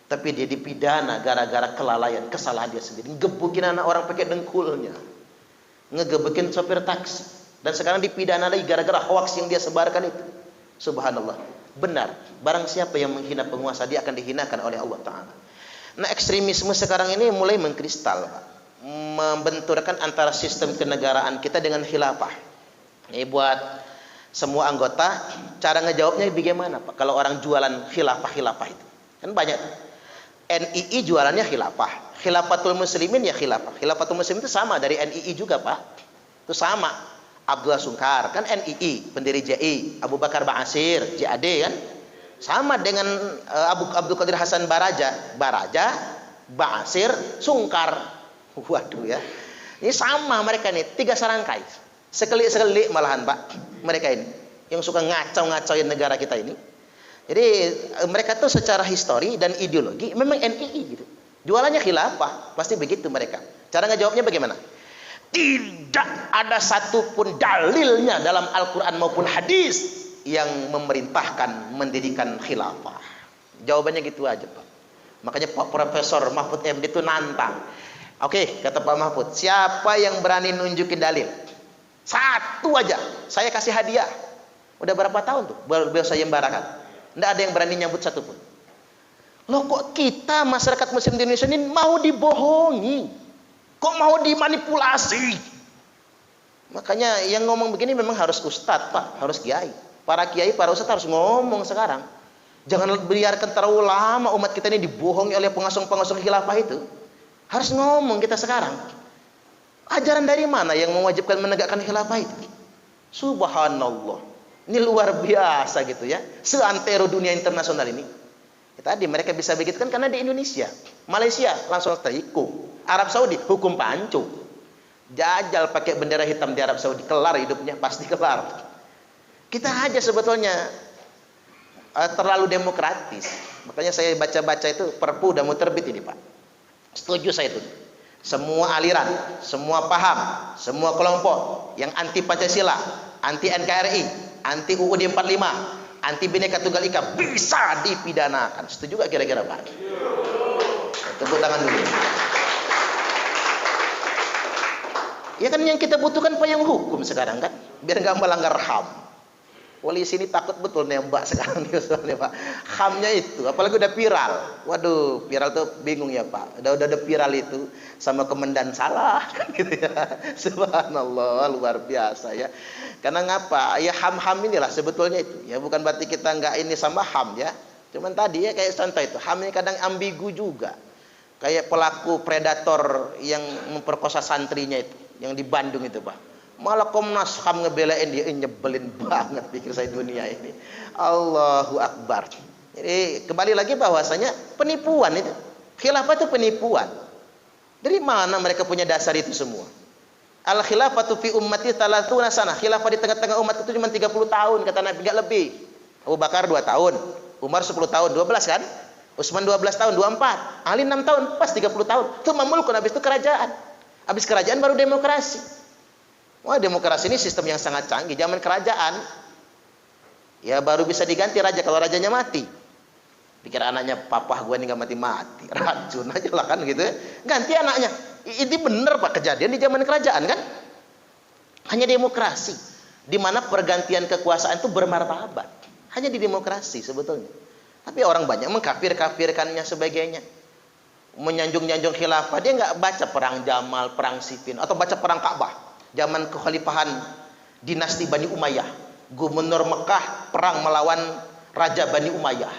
tapi dia dipidana gara-gara kelalaian, kesalahan dia sendiri. Gebukin anak orang pakai dengkulnya, ngegebukin sopir taksi, dan sekarang dipidana lagi gara-gara hoax yang dia sebarkan itu. Subhanallah. Benar, barang siapa yang menghina penguasa, dia akan dihinakan oleh Allah Ta'ala. Nah, ekstremisme sekarang ini mulai mengkristal Pak, membenturkan antara sistem kenegaraan kita dengan khilafah. Ini buat semua anggota, cara ngejawabnya bagaimana Pak? Kalau orang jualan khilafah itu kan banyak. NII jualannya khilafah, Khilafatul Muslimin ya khilafah. Khilafatul Muslimin itu sama dari NII juga Pak. Itu sama. Abdullah Sungkar kan NII, pendiri JI. Abu Bakar Ba'asyir, JAD kan. Sama dengan Abdul Qadir Hasan Baraja, Ba'asyir, Sungkar. Waduh ya. Ini sama mereka nih, 3 serangkai. Sekelik-sekelik malahan Pak, mereka ini yang suka ngacau-ngacauin negara kita ini. Jadi mereka tuh secara histori dan ideologi memang NII gitu. Jualannya khilafah, pasti begitu mereka. Cara ngejawabnya bagaimana? Tidak ada satupun dalilnya dalam Al-Quran maupun hadis yang memerintahkan mendirikan khilafah. Jawabannya gitu aja Pak. Makanya Pak Profesor Mahfud MD itu nantang. Oke, kata Pak Mahfud, siapa yang berani nunjukin dalil? Satu aja, saya kasih hadiah. Udah berapa tahun tuh beliau saya embarakan. Nggak ada yang berani nyambut satupun. Loh kok kita masyarakat muslim di Indonesia ini mau dibohongi? Kok mau dimanipulasi? Makanya yang ngomong begini memang harus ustadz Pak, harus kiai. Para kiai, para ustadz harus ngomong sekarang. Jangan biarkan terlalu lama umat kita ini dibohongi oleh pengasong-pengasong khilafah itu. Harus ngomong kita sekarang. Ajaran dari mana yang mewajibkan menegakkan khilafah itu? Subhanallah. Ini luar biasa gitu ya. Seantero dunia internasional ini. Tadi mereka bisa begitu kan karena di Indonesia. Malaysia langsung terikut. Arab Saudi hukum pancu. Jajal pakai bendera hitam di Arab Saudi, kelar hidupnya, pasti kelar. Kita aja sebetulnya terlalu demokratis. Makanya saya baca-baca itu Perpu udah mau terbit ini Pak. Setuju saya itu. semua aliran, semua paham, semua kelompok yang anti Pancasila, anti NKRI, anti UUD 45, anti Bhinneka Tunggal Ika bisa dipidanakan. Setuju gak kira-kira Pak? Tepuk tangan dulu. Ya kan yang kita butuhkan payung hukum sekarang kan, biar nggak melanggar HAM. Polisi ini takut betul nembak sekarang nih soalnya Pak. HAM-nya itu, apalagi udah viral. Waduh, viral tuh bingung ya Pak. Udah viral itu sama komandan salah gitu ya. Subhanallah, luar biasa ya. Karena ngapa? Ya HAM-HAM inilah sebetulnya itu. Ya bukan berarti kita nggak ini sama HAM ya. Cuman tadi ya kayak contoh itu, HAM ini kadang ambigu juga. Kayak pelaku predator yang memperkosa santrinya itu, yang di Bandung itu Pak. Malah Komnas HAM ngebelain dia, nyebelin banget pikir saya dunia ini. Allahu Akbar. Jadi kembali lagi bahwasanya penipuan itu, khilafah itu penipuan. Dari mana mereka punya dasar itu semua? Al khilafatu fi ummati 30 sana. Khilafah di tengah-tengah umat itu cuma 30 tahun kata Nabi, enggak lebih. Abu Bakar 2 tahun, Umar 10 tahun, 12 kan? Utsman 12 tahun, 24. Ali 6 tahun, pas 30 tahun. Itu mamulkun, habis itu kerajaan. Habis kerajaan baru demokrasi. Wah, demokrasi ini sistem yang sangat canggih. Zaman kerajaan, ya baru bisa diganti raja kalau rajanya mati. Pikir anaknya, papa gue ini nggak mati-mati, racun aja lah kan gitu ya. Ganti anaknya. Ini bener Pak kejadian di zaman kerajaan kan? Hanya demokrasi, di mana pergantian kekuasaan itu bermartabat. Hanya di demokrasi sebetulnya. Tapi orang banyak mengkafir-kafirkannya sebagainya. Menyanjung-nyanjung khilafah, dia nggak baca perang Jamal, perang Siffin, atau baca perang Ka'bah. Zaman kekhalifahan dinasti Bani Umayyah, gubernur Mekah perang melawan Raja Bani Umayyah.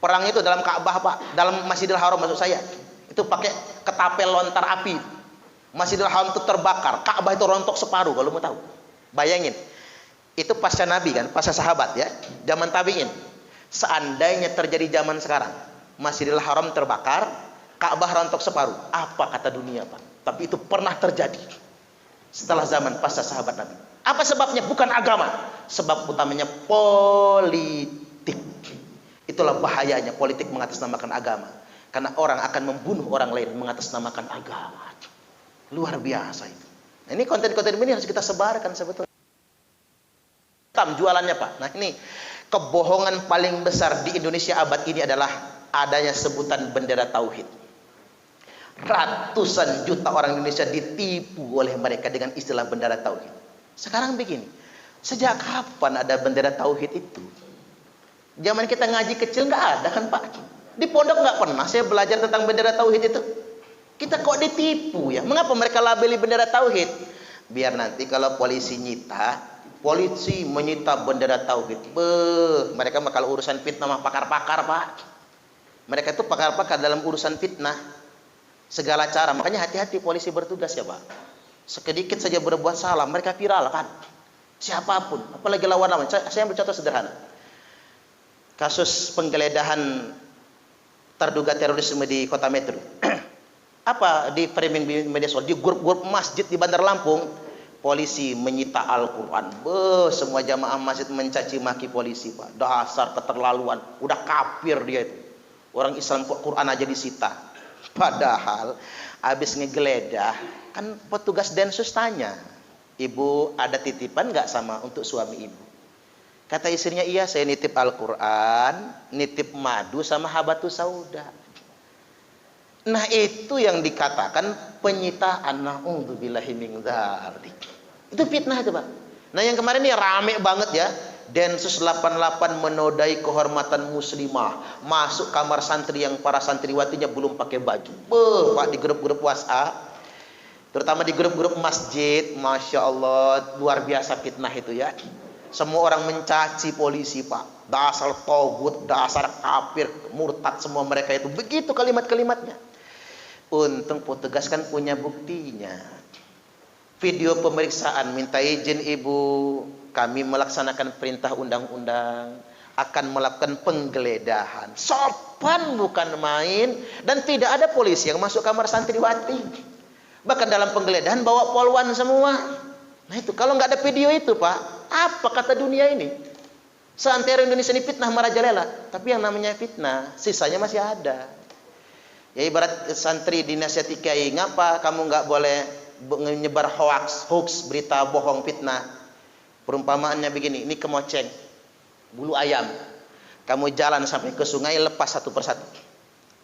Perang itu dalam Ka'bah Pak, dalam Masjidil Haram maksud saya. Itu pakai ketapel lontar api. Masjidil Haram itu terbakar, Ka'bah itu rontok separuh kalau mau tahu. Bayangin. Itu pasca Nabi kan, pasca sahabat ya, zaman tabi'in. Seandainya terjadi zaman sekarang, Masjidil Haram terbakar, Ka'bah rontok separuh, apa kata dunia Pak? Tapi itu pernah terjadi setelah zaman pasca sahabat Nabi. Apa sebabnya? Bukan agama. Sebab utamanya politik. Itulah bahayanya politik mengatasnamakan agama. Karena orang akan membunuh orang lain mengatasnamakan agama. Luar biasa itu. Nah, ini konten-konten ini harus kita sebarkan sebetulnya. Jualannya Pak. Nah ini kebohongan paling besar di Indonesia abad ini adalah adanya sebutan bendera tauhid. Ratusan juta orang Indonesia ditipu oleh mereka dengan istilah bendera tauhid. Sekarang begini, sejak kapan ada bendera tauhid itu? Zaman kita ngaji kecil nggak ada kan Pak? Di pondok nggak pernah saya belajar tentang bendera tauhid itu. Kita kok ditipu ya? Mengapa mereka labeli bendera tauhid? Biar nanti kalau polisi menyita bendera tauhid, mereka bakal urusan fitnah sama pakar-pakar Pak. Mereka itu pakar-pakar dalam urusan fitnah. Segala cara, makanya hati-hati polisi bertugas ya Pak. Sedikit saja berbuat salah, mereka viral kan. Siapapun, apalagi lawan-lawan. Saya ambil contoh sederhana. Kasus penggeledahan terduga terorisme di Kota Metro. Apa di framing di media sosial, di grup-grup masjid di Bandar Lampung, polisi menyita Al-Quran. Semua jamaah masjid mencaci maki polisi Pak. Dasar keterlaluan, udah kafir dia itu. Orang Islam kok Quran aja disita. Padahal habis ngegeledah kan petugas Densus tanya, ibu ada titipan nggak sama untuk suami ibu? Kata istrinya, iya saya nitip Al-Quran, nitip madu sama habatus sauda. Nah itu yang dikatakan penyitaan. Na'udzubillahi min dzalik. Itu fitnah itu Pak. Nah yang kemarin ini rame banget ya, Densus 88 menodai kehormatan muslimah, masuk kamar santri yang para santriwatinya belum pakai baju. Pak di grup-grup WhatsApp, terutama di grup-grup masjid, masya Allah luar biasa fitnah itu ya. Semua orang mencaci polisi Pak, dasar togut, dasar kafir, murtad, semua mereka itu begitu kalimat-kalimatnya. Untung petugas kan punya buktinya. Video pemeriksaan, minta izin ibu, kami melaksanakan perintah undang-undang, akan melakukan penggeledahan. Sopan bukan main, dan tidak ada polisi yang masuk kamar santriwati. Bahkan dalam penggeledahan bawa poluan semua. Nah itu, kalau nggak ada video itu Pak, apa kata dunia ini? Seantero Indonesia ini fitnah merajalela, tapi yang namanya fitnah, sisanya masih ada. Ya ibarat santri dinasihati kiai, ngapa kamu nggak boleh menyebar hoax, berita bohong, fitnah. Perumpamaannya begini, ini kemoceng, bulu ayam. Kamu jalan sampai ke sungai, lepas satu persatu.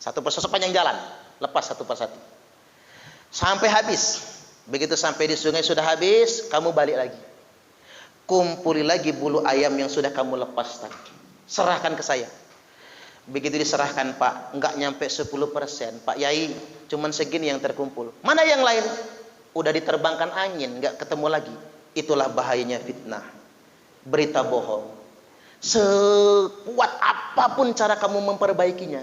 Satu persatu sepanjang jalan, lepas satu persatu. Sampai habis. Begitu sampai di sungai sudah habis, kamu balik lagi. Kumpuli lagi bulu ayam yang sudah kamu lepas tadi. Serahkan ke saya. Begitu diserahkan, Pak, enggak nyampe 10%. Pak Yai, cuman segini yang terkumpul. Mana yang lain? Udah diterbangkan angin, enggak ketemu lagi. Itulah bahayanya fitnah. Berita bohong. Sekuat apapun cara kamu memperbaikinya,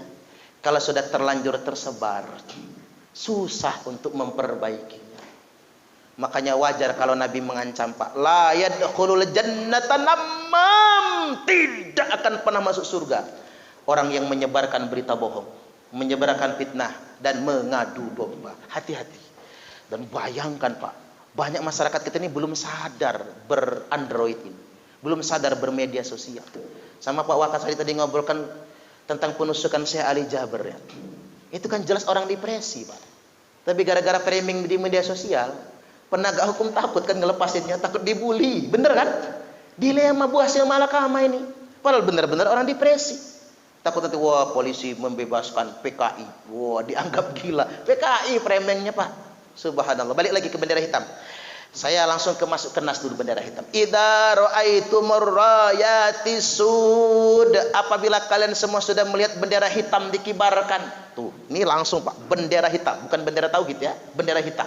kalau sudah terlanjur tersebar, susah untuk memperbaikinya. Makanya wajar kalau Nabi mengancam, Pak, la yadkhulul jannata namam, tidak akan pernah masuk surga orang yang menyebarkan berita bohong, menyebarkan fitnah dan mengadu domba. Hati-hati. Dan bayangkan, Pak, banyak masyarakat kita ini belum sadar berandroid ini, belum sadar bermedia sosial. Sama Pak Wakasari tadi ngobrolkan tentang penusukan Syekh Ali Jaber ya. Itu kan jelas orang depresi, Pak. Tapi gara-gara framing di media sosial, penegak hukum takut kan ngelepasinnya, takut dibully. Bener kan? Dilema buah hasil malakama ini. Padahal benar-benar orang depresi. Takut nanti, wah polisi membebaskan PKI. Wah dianggap gila. PKI framingnya, Pak. Subhanallah. Balik lagi ke bendera hitam. Saya langsung masuk ke nas dulu, bendera hitam. Idza ra'aitumur rayati sud, apabila kalian semua sudah melihat bendera hitam dikibarkan. Tuh, ini langsung, Pak, bendera hitam, bukan bendera tauhid ya, bendera hitam.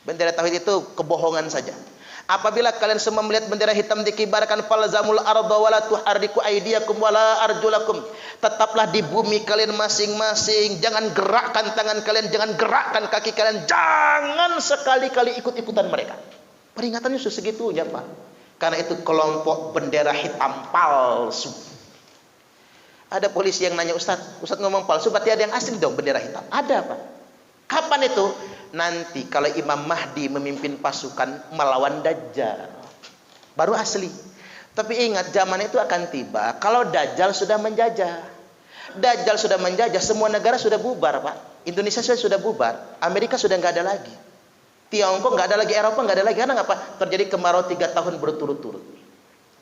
Bendera tauhid itu kebohongan saja. Apabila kalian semua melihat bendera hitam dikibarkan, falzamul arda wala tuharriku aydiyakum wala arjulakum. Tetaplah di bumi kalian masing-masing, jangan gerakkan tangan kalian, jangan gerakkan kaki kalian, jangan sekali-kali ikut-ikutan mereka. Peringatannya segitunya, Pak. Karena itu kelompok bendera hitam palsu. Ada polisi yang nanya, Ustaz ngomong palsu, berarti ada yang asli dong bendera hitam. Ada, Pak. Kapan itu? Nanti kalau Imam Mahdi memimpin pasukan melawan Dajjal, baru asli. Tapi ingat, zaman itu akan tiba kalau Dajjal sudah menjajah. Dajjal sudah menjajah, semua negara sudah bubar, Pak. Indonesia sudah bubar, Amerika sudah nggak ada lagi, Tiongkok nggak ada lagi, Eropa nggak ada lagi. Karena apa? Terjadi kemarau 3 tahun berturut-turut,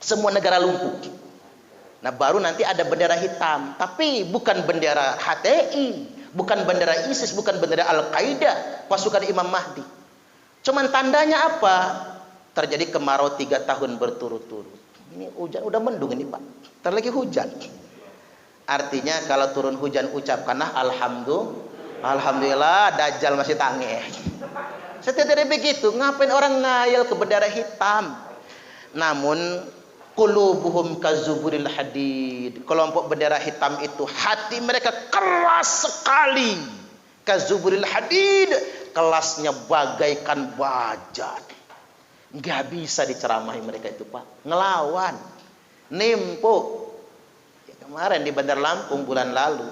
semua negara lumpuh. Nah baru nanti ada bendera hitam, tapi bukan bendera HTI, bukan bendera ISIS, bukan bendera Al-Qaeda, pasukan Imam Mahdi. Cuman tandanya apa? Terjadi kemarau 3 tahun berturut-turut. Ini hujan, udah mendung ini, Pak. Ntar lagi hujan. Artinya kalau turun hujan ucapkanlah alhamdulillah, Dajjal masih tangeh. Setidaknya begitu. Ngapain orang ngayal ke bendera hitam? Namun qulubuhum kazuburil hadid. Kelompok bendera hitam itu hati mereka keras sekali. Kazuburil hadid, kelasnya bagaikan baja. Nggak bisa diceramahi mereka itu, Pak. Ngelawan, nimpuk. Ya, kemarin di Bandar Lampung bulan lalu,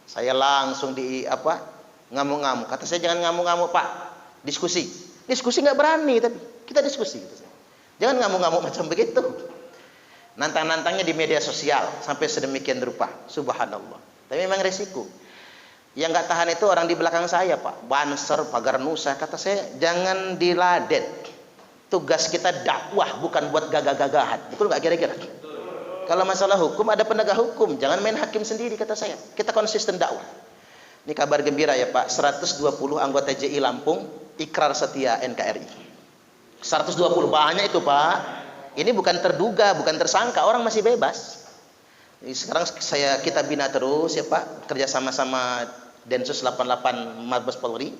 saya langsung ngamuk-ngamuk. Kata saya, jangan ngamuk-ngamuk, Pak. Diskusi nggak berani, tapi kita diskusi. Jangan ngamuk-ngamuk macam begitu. Nantang-nantangnya di media sosial sampai sedemikian rupa. Subhanallah. Tapi memang resiko. Yang nggak tahan itu orang di belakang saya, Pak. Banser, pagar nusa. Kata saya, jangan diladen. Tugas kita dakwah, bukan buat gagah-gagahan. Betul nggak kira-kira? Kalau masalah hukum, ada penegak hukum. Jangan main hakim sendiri, kata saya. Kita konsisten dakwah. Ini kabar gembira ya, Pak. 120 anggota JI Lampung ikrar setia NKRI. 120, banyak itu, Pak. Ini bukan terduga, bukan tersangka, orang masih bebas. Jadi sekarang kita bina terus ya, Pak, kerja sama-sama Densus 88 Mabes Polri.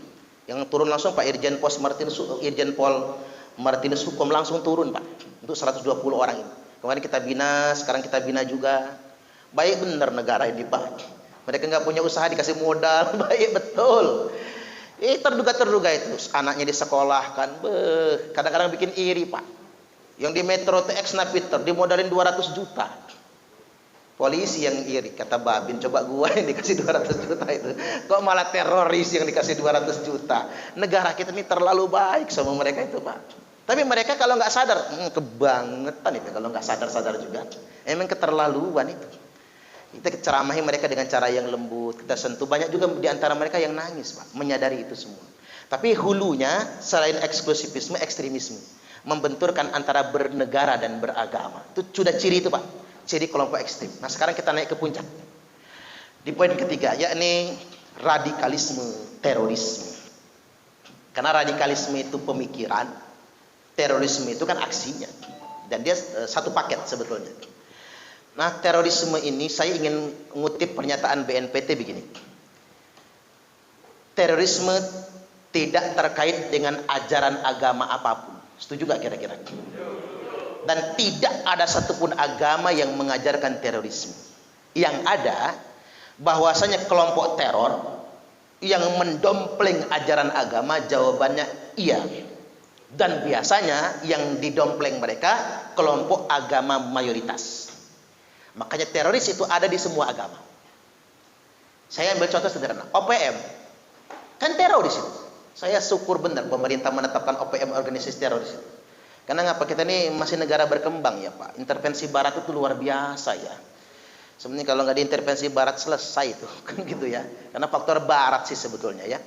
Yang turun langsung Pak Irjen Pol Martinus Hukum langsung turun, Pak, untuk 120 orang ini. Kemarin kita bina, sekarang kita bina juga. Baik benar negara ini, Pak. Mereka nggak punya usaha dikasih modal, baik betul. Terduga itu anaknya disekolahkan, kadang-kadang bikin iri, Pak. Yang di Metro TX Napiter dimodalin 200 juta. Polisi yang iri, kata Babin, coba gua yang dikasih 200 juta itu. Kok malah teroris yang dikasih 200 juta? Negara kita ini terlalu baik sama mereka itu, Pak. Tapi mereka kalau nggak sadar, kebangetan itu kalau nggak sadar-sadar juga. Emang keterlaluan itu. Kita ceramahi mereka dengan cara yang lembut, kita sentuh. Banyak juga di antara mereka yang nangis, Pak, menyadari itu semua. Tapi hulunya selain eksklusivisme, ekstremisme, membenturkan antara bernegara dan beragama. Itu sudah ciri itu, Pak, ciri kelompok ekstrim. Nah, sekarang kita naik ke puncak. Di poin ketiga, yakni radikalisme, terorisme. Karena radikalisme itu pemikiran, terorisme itu kan aksinya. Dan dia satu paket sebetulnya. Nah, terorisme ini saya ingin ngutip pernyataan BNPT begini. Terorisme tidak terkait dengan ajaran agama apapun. Setuju gak kira-kira? Dan tidak ada satupun agama yang mengajarkan terorisme. Yang ada bahwasanya kelompok teror yang mendompleng ajaran agama, jawabannya iya. Dan biasanya yang didompleng mereka kelompok agama mayoritas. Makanya teroris itu ada di semua agama. Saya ambil contoh sederhana, OPM kan teroris itu. Saya syukur benar pemerintah menetapkan OPM organisasi teroris itu. Karena ngapa, kita ini masih negara berkembang ya Pak. Intervensi Barat itu luar biasa ya. Sebenarnya kalau nggak diintervensi Barat selesai itu kan gitu ya. Karena faktor Barat sih sebetulnya ya.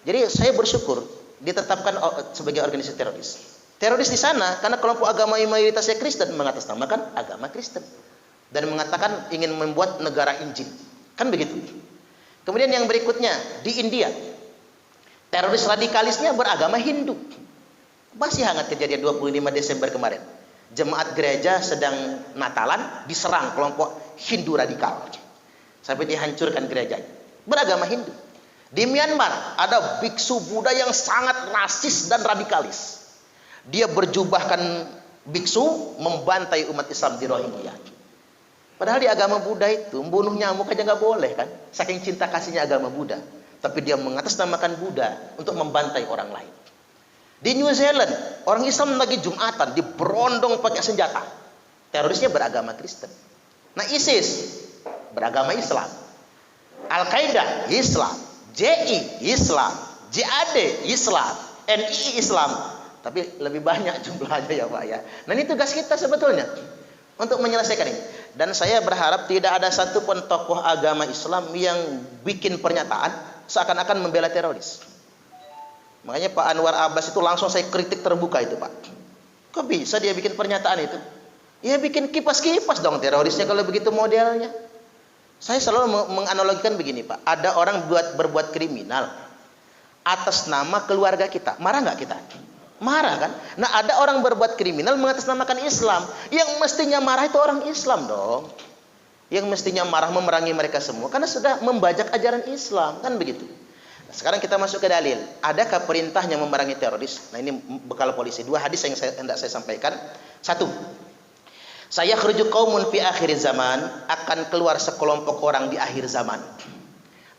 Jadi saya bersyukur ditetapkan sebagai organisasi teroris. Teroris di sana karena kelompok agama mayoritasnya Kristen mengatasnamakan agama Kristen dan mengatakan ingin membuat negara Injil. Kan begitu. Kemudian yang berikutnya di India. Teroris radikalisnya beragama Hindu. Masih hangat kejadian 25 Desember kemarin. Jemaat gereja sedang Natalan diserang kelompok Hindu radikal. Sampai dihancurkan gerejanya. Beragama Hindu. Di Myanmar ada biksu Buddha yang sangat rasis dan radikalis. Dia berjubahkan biksu membantai umat Islam di Rohingya. Padahal di agama Buddha itu membunuh nyamuk aja nggak boleh kan? Saking cinta kasihnya agama Buddha. Tapi dia mengatasnamakan Buddha untuk membantai orang lain. Di New Zealand, orang Islam lagi Jumatan, diberondong pakai senjata. Terorisnya beragama Kristen. Nah, ISIS beragama Islam. Al-Qaeda Islam, JI Islam, JAD Islam, NI Islam. Tapi lebih banyak jumlahnya ya Pak ya. Nah, ini tugas kita sebetulnya untuk menyelesaikan ini. Dan saya berharap tidak ada satupun tokoh agama Islam yang bikin pernyataan seakan-akan membela teroris. Makanya Pak Anwar Abbas itu langsung saya kritik terbuka itu Pak. Kok bisa dia bikin pernyataan itu? Ya bikin kipas-kipas dong terorisnya kalau begitu modelnya. Saya selalu menganalogikan begini Pak. Ada orang berbuat kriminal atas nama keluarga kita. Marah nggak kita? Marah kan? Nah, ada orang berbuat kriminal mengatasnamakan Islam. Yang mestinya marah itu orang Islam dong. Yang mestinya marah memerangi mereka semua karena sudah membajak ajaran Islam, kan begitu. Nah, sekarang kita masuk ke dalil. Adakah perintahnya memerangi teroris? Nah, ini bekal polisi. Dua hadis yang hendak saya sampaikan. Satu, saya khruju qaumun fi akhir zaman, akan keluar sekelompok orang di akhir zaman.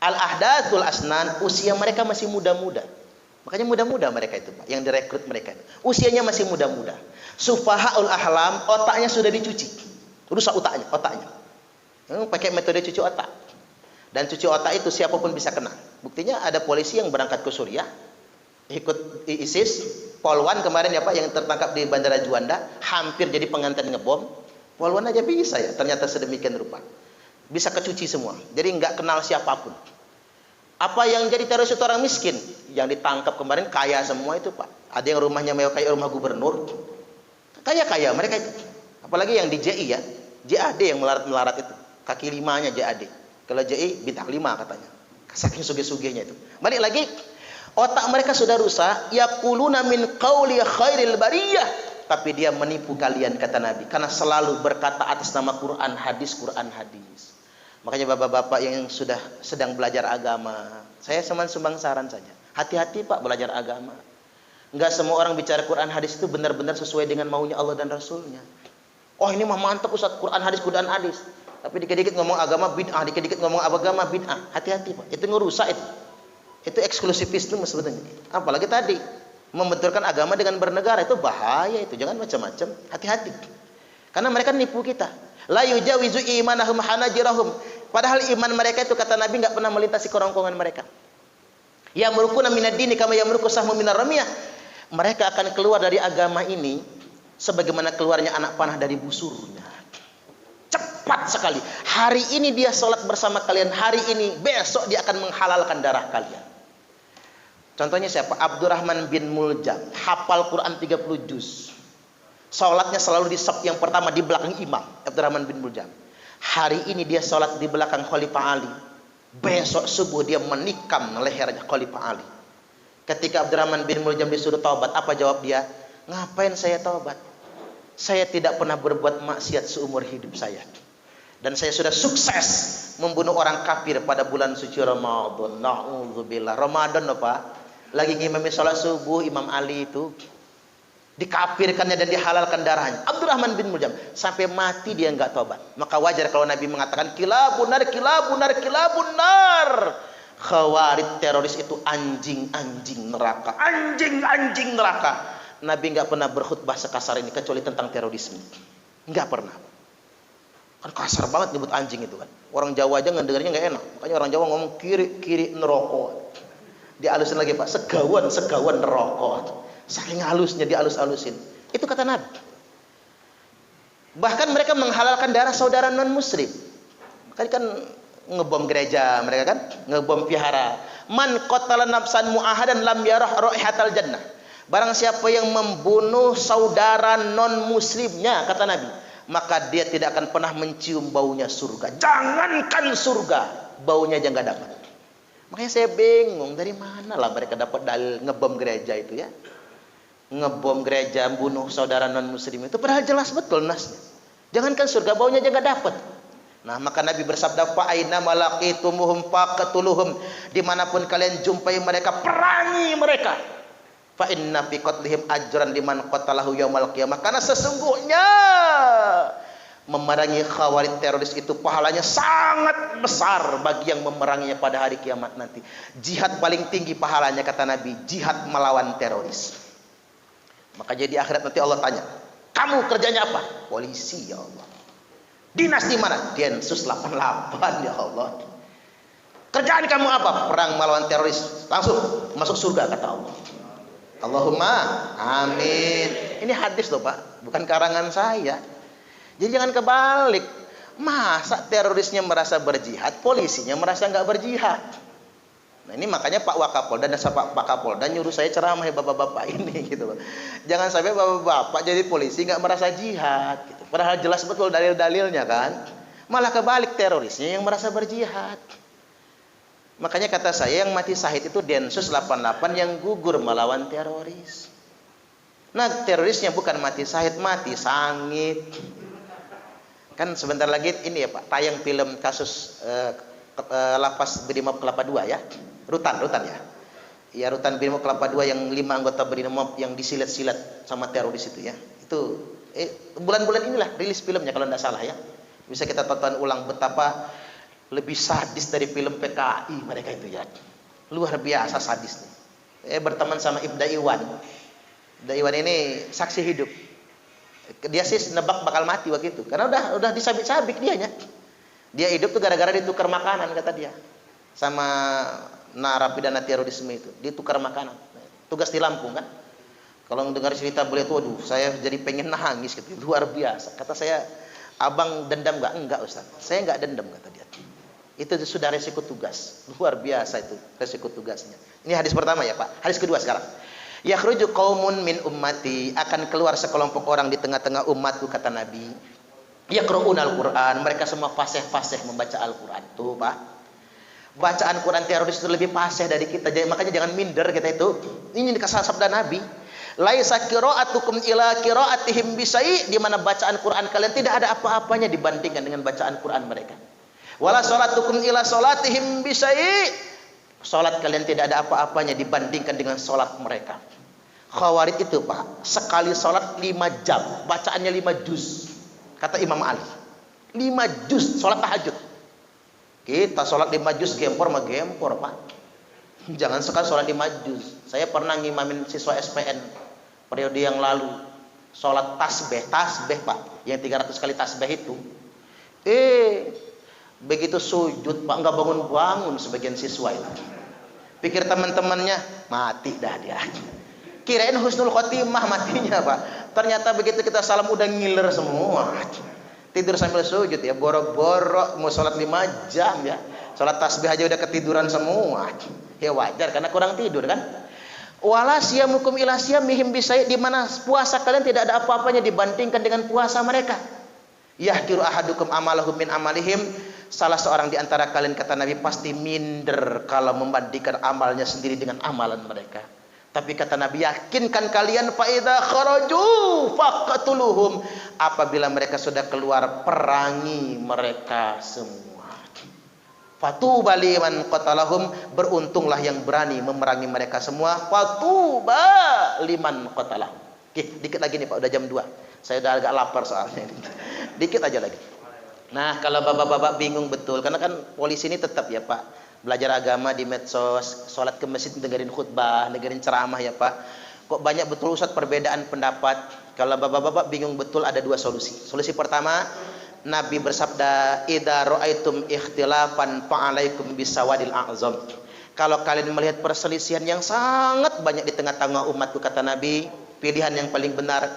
Al-ahdatsul asnan, usia mereka masih muda-muda. Makanya muda-muda mereka itu Pak, yang direkrut mereka. Usianya masih muda-muda. Sufahaul ahlam, otaknya sudah dicuci. Rusak otaknya. Pakai metode cuci otak. Dan cuci otak itu siapapun bisa kena. Buktinya ada polisi yang berangkat ke Suriah, ikut ISIS, Polwan kemarin ya Pak yang tertangkap di Bandara Juanda, hampir jadi pengantin ngebom. Polwan aja bisa ya, ternyata sedemikian rupa. Bisa kecuci semua. Jadi nggak kenal siapapun. Apa yang jadi teroris itu orang miskin. Yang ditangkap kemarin kaya semua itu Pak. Ada yang rumahnya mewah kayak rumah gubernur. Kaya-kaya mereka itu. Apalagi yang di JI ya. JAD yang melarat-melarat itu. Kaki limanya JAD. Kalau JI bintang 5 katanya. Saking sugih-sugihnya itu. Balik lagi. Otak mereka sudah rusak. Yaquluna min qauli khairil bariyah. Tapi dia menipu kalian kata Nabi. Karena selalu berkata atas nama Quran hadis. Makanya bapak-bapak yang sudah sedang belajar agama, saya sumbang saran saja. Hati-hati Pak belajar agama. Enggak semua orang bicara Quran hadis itu benar-benar sesuai dengan maunya Allah dan Rasulnya. Oh ini mah mantap Ustaz, Quran Quran hadis. Tapi dikit-dikit ngomong agama bid'ah, dikit-dikit ngomong agama bid'ah. Hati-hati Pak, itu ngerusak itu. Itu eksklusivisme sebetulnya. Apalagi tadi membenturkan agama dengan bernegara, itu bahaya itu. Jangan macam-macam. Hati-hati. Karena mereka nipu kita. La yujawizu imanahum hanajirahum. Padahal iman mereka itu kata Nabi enggak pernah melintasi kerongkongan mereka. Ya murukuna minad dini kama yamruku sahmu minar ramiyah. Mereka akan keluar dari agama ini sebagaimana keluarnya anak panah dari busurnya. Cep cepat sekali. Hari ini dia sholat bersama kalian, hari ini, besok dia akan menghalalkan darah kalian. Contohnya siapa? Abdurrahman bin Muljam, hafal Quran 30 juz. Sholatnya selalu di saf yang pertama di belakang imam. Abdurrahman bin Muljam. Hari ini dia sholat di belakang Khalifah Ali. Besok subuh dia menikam lehernya Khalifah Ali. Ketika Abdurrahman bin Muljam disuruh taubat, apa jawab dia? Ngapain saya taubat? Saya tidak pernah berbuat maksiat seumur hidup saya. Dan saya sudah sukses membunuh orang kafir pada bulan suci Ramadan. Na'udzubillah. Ramadan apa? Lagi ngimami sholat subuh, Imam Ali itu dikafirkannya dan dihalalkan darahnya. Abdurrahman bin Muljam sampai mati dia enggak tobat. Maka wajar kalau Nabi mengatakan kilabunar, kilabunar, kilabunar. Khawarij teroris itu anjing-anjing neraka, anjing-anjing neraka. Nabi enggak pernah berkhutbah sekasar ini kecuali tentang terorisme. Enggak pernah. Kan kasar banget nyebut anjing itu kan. Orang Jawa aja ngedengarnya enggak enak. Makanya orang Jawa ngomong kiri-kiri neraka. Dihalusin lagi Pak, segawan neraka. Saking halusnya dihalus-halusin. Itu kata Nabi. Bahkan mereka menghalalkan darah saudara non muslim. Makanya kan ngebom gereja mereka kan, ngebom vihara. Man qatala nafsan mu'ahadan lam yarah raihatal jannah. Barang siapa yang membunuh saudara non muslimnya, kata Nabi, maka dia tidak akan pernah mencium baunya surga. Jangankan surga, baunya aja enggak dapat. Makanya saya bingung, dari mana lah mereka dapat dalil ngebom gereja itu ya. Ngebom gereja, bunuh saudara non muslim itu padahal jelas betul nasnya. Jangankan surga, baunya aja nggak dapat. Nah, maka Nabi bersabda, fa aina malaqitumuhum faqatuluhum, dimanapun kalian jumpai mereka, perangi mereka. Fa inna fi qatlihim ajran liman qatalahu yaumal qiyamah, karena sesungguhnya memerangi khawarij teroris itu pahalanya sangat besar bagi yang memeranginya pada hari kiamat nanti. Jihad paling tinggi pahalanya kata Nabi, jihad melawan teroris. Maka jadi akhirat nanti Allah tanya, kamu kerjanya apa? Polisi ya Allah. Dinas di mana? Densus 88 ya Allah. Kerjaan kamu apa? Perang melawan teroris. Langsung masuk surga kata Allah. Allahumma amin. Ini hadis loh Pak, bukan karangan saya. Jadi jangan kebalik. Masa terorisnya merasa berjihad, polisinya merasa nggak berjihad? Nah ini makanya Pak Wakapolda dan Pak Kapolda nyuruh saya ceramah bapak-bapak ini gitu loh. Jangan sampai bapak-bapak jadi polisi nggak merasa jihad gitu. Padahal jelas betul dalil-dalilnya kan. Malah kebalik, terorisnya yang merasa berjihad. Makanya kata saya yang mati syahid itu Densus 88 yang gugur melawan teroris. Nah terorisnya bukan mati syahid, mati sangit. Kan sebentar lagi ini ya Pak, tayang film kasus lapas Brimob Kelapa II ya. Rutan ya. Ya Rutan Brimob Kelapa II yang 5 anggota Brimob yang disilet-silet sama teroris itu ya. Itu bulan-bulan inilah rilis filmnya kalau tidak salah ya. Bisa kita tonton ulang betapa lebih sadis dari film PKI mereka itu ya. Luar biasa sadisnya. Berteman sama Ibda Iwan. Ibda Iwan ini saksi hidup. Dia sih nebak bakal mati waktu itu karena udah disabik-sabik dianya. Dia hidup tuh gara-gara ditukar makanan kata dia sama narapidana terorisme itu, ditukar makanan. Tugas di Lampung kan. Kalau mendengar cerita beliau tuh, waduh, saya jadi pengen nangis gitu. Luar biasa. Kata saya, abang dendam nggak? Enggak Ustaz. Saya nggak dendam kata dia. Itu sudah resiko tugas. Luar biasa itu resiko tugasnya. Ini hadis pertama ya Pak. Hadis kedua sekarang. Yakhruju qaumun min ummati, akan keluar sekelompok orang di tengah-tengah umatku kata Nabi. Yaqra'unal Qur'an, mereka semua fasih-fasih membaca Al-Qur'an. Tuh Pak. Bacaan Quran teroris itu lebih fasih dari kita. Jadi, makanya jangan minder kita itu. Ini dikasih sabda Nabi. Laisa qira'atukum ila qira'atihim bisai, di mana bacaan Quran kalian tidak ada apa-apanya dibandingkan dengan bacaan Quran mereka. Wala salatukum ila salatihim bisai, salat kalian tidak ada apa-apanya dibandingkan dengan salat mereka. Khawarij itu Pak, sekali salat 5 jam, bacaannya 5 juz. Kata Imam Ali. 5 juz salat tahajud. Kita salat 5 juz gempor mah gempor Pak. Jangan sekali salat 5 juz. Saya pernah ngimamin siswa SPN periode yang lalu. Salat tasbih Pak, yang 300 kali tasbih itu. Begitu sujud Pak, nggak bangun-bangun sebagian siswa itu. Pikir teman-temannya mati dah dia. Kirain husnul khotimah matinya Pak. Ternyata begitu kita salam udah ngiler semua. Tidur sambil sujud ya, boro-boro mau sholat 5 jam ya. Sholat tasbih aja udah ketiduran semua. Ya wajar karena kurang tidur kan. Wala siyamukum ila siyamihim bisai, di mana puasa kalian tidak ada apa-apanya dibandingkan dengan puasa mereka. Yahkiru ahadukum amalahum min amalihim, salah seorang di antara kalian kata Nabi pasti minder kalau membandingkan amalnya sendiri dengan amalan mereka. Tapi kata Nabi, yakinkan kalian fa idza kharaju faqatuluhum, apabila mereka sudah keluar perangi mereka semua. Fatuba liman qatalahum, beruntunglah yang berani memerangi mereka semua. Fatuba liman qatalahum. Oke, dikit lagi nih Pak, udah jam 2. Saya udah agak lapar soalnya. Dikit aja lagi. Nah, kalau bapak-bapak bingung betul, karena kan polisi ini tetap ya Pak, belajar agama di medsos, sholat ke masjid, dengerin khutbah, dengerin ceramah ya Pak. Kok banyak betul Ustaz perbedaan pendapat? Kalau bapak-bapak bingung betul, ada 2 solusi. Solusi pertama, Nabi bersabda, "Idza ra'aitum ikhtilafan fa'alaikum bisawadil a'zam." Kalau kalian melihat perselisihan yang sangat banyak di tengah-tengah umatku, kata Nabi, pilihan yang paling benar,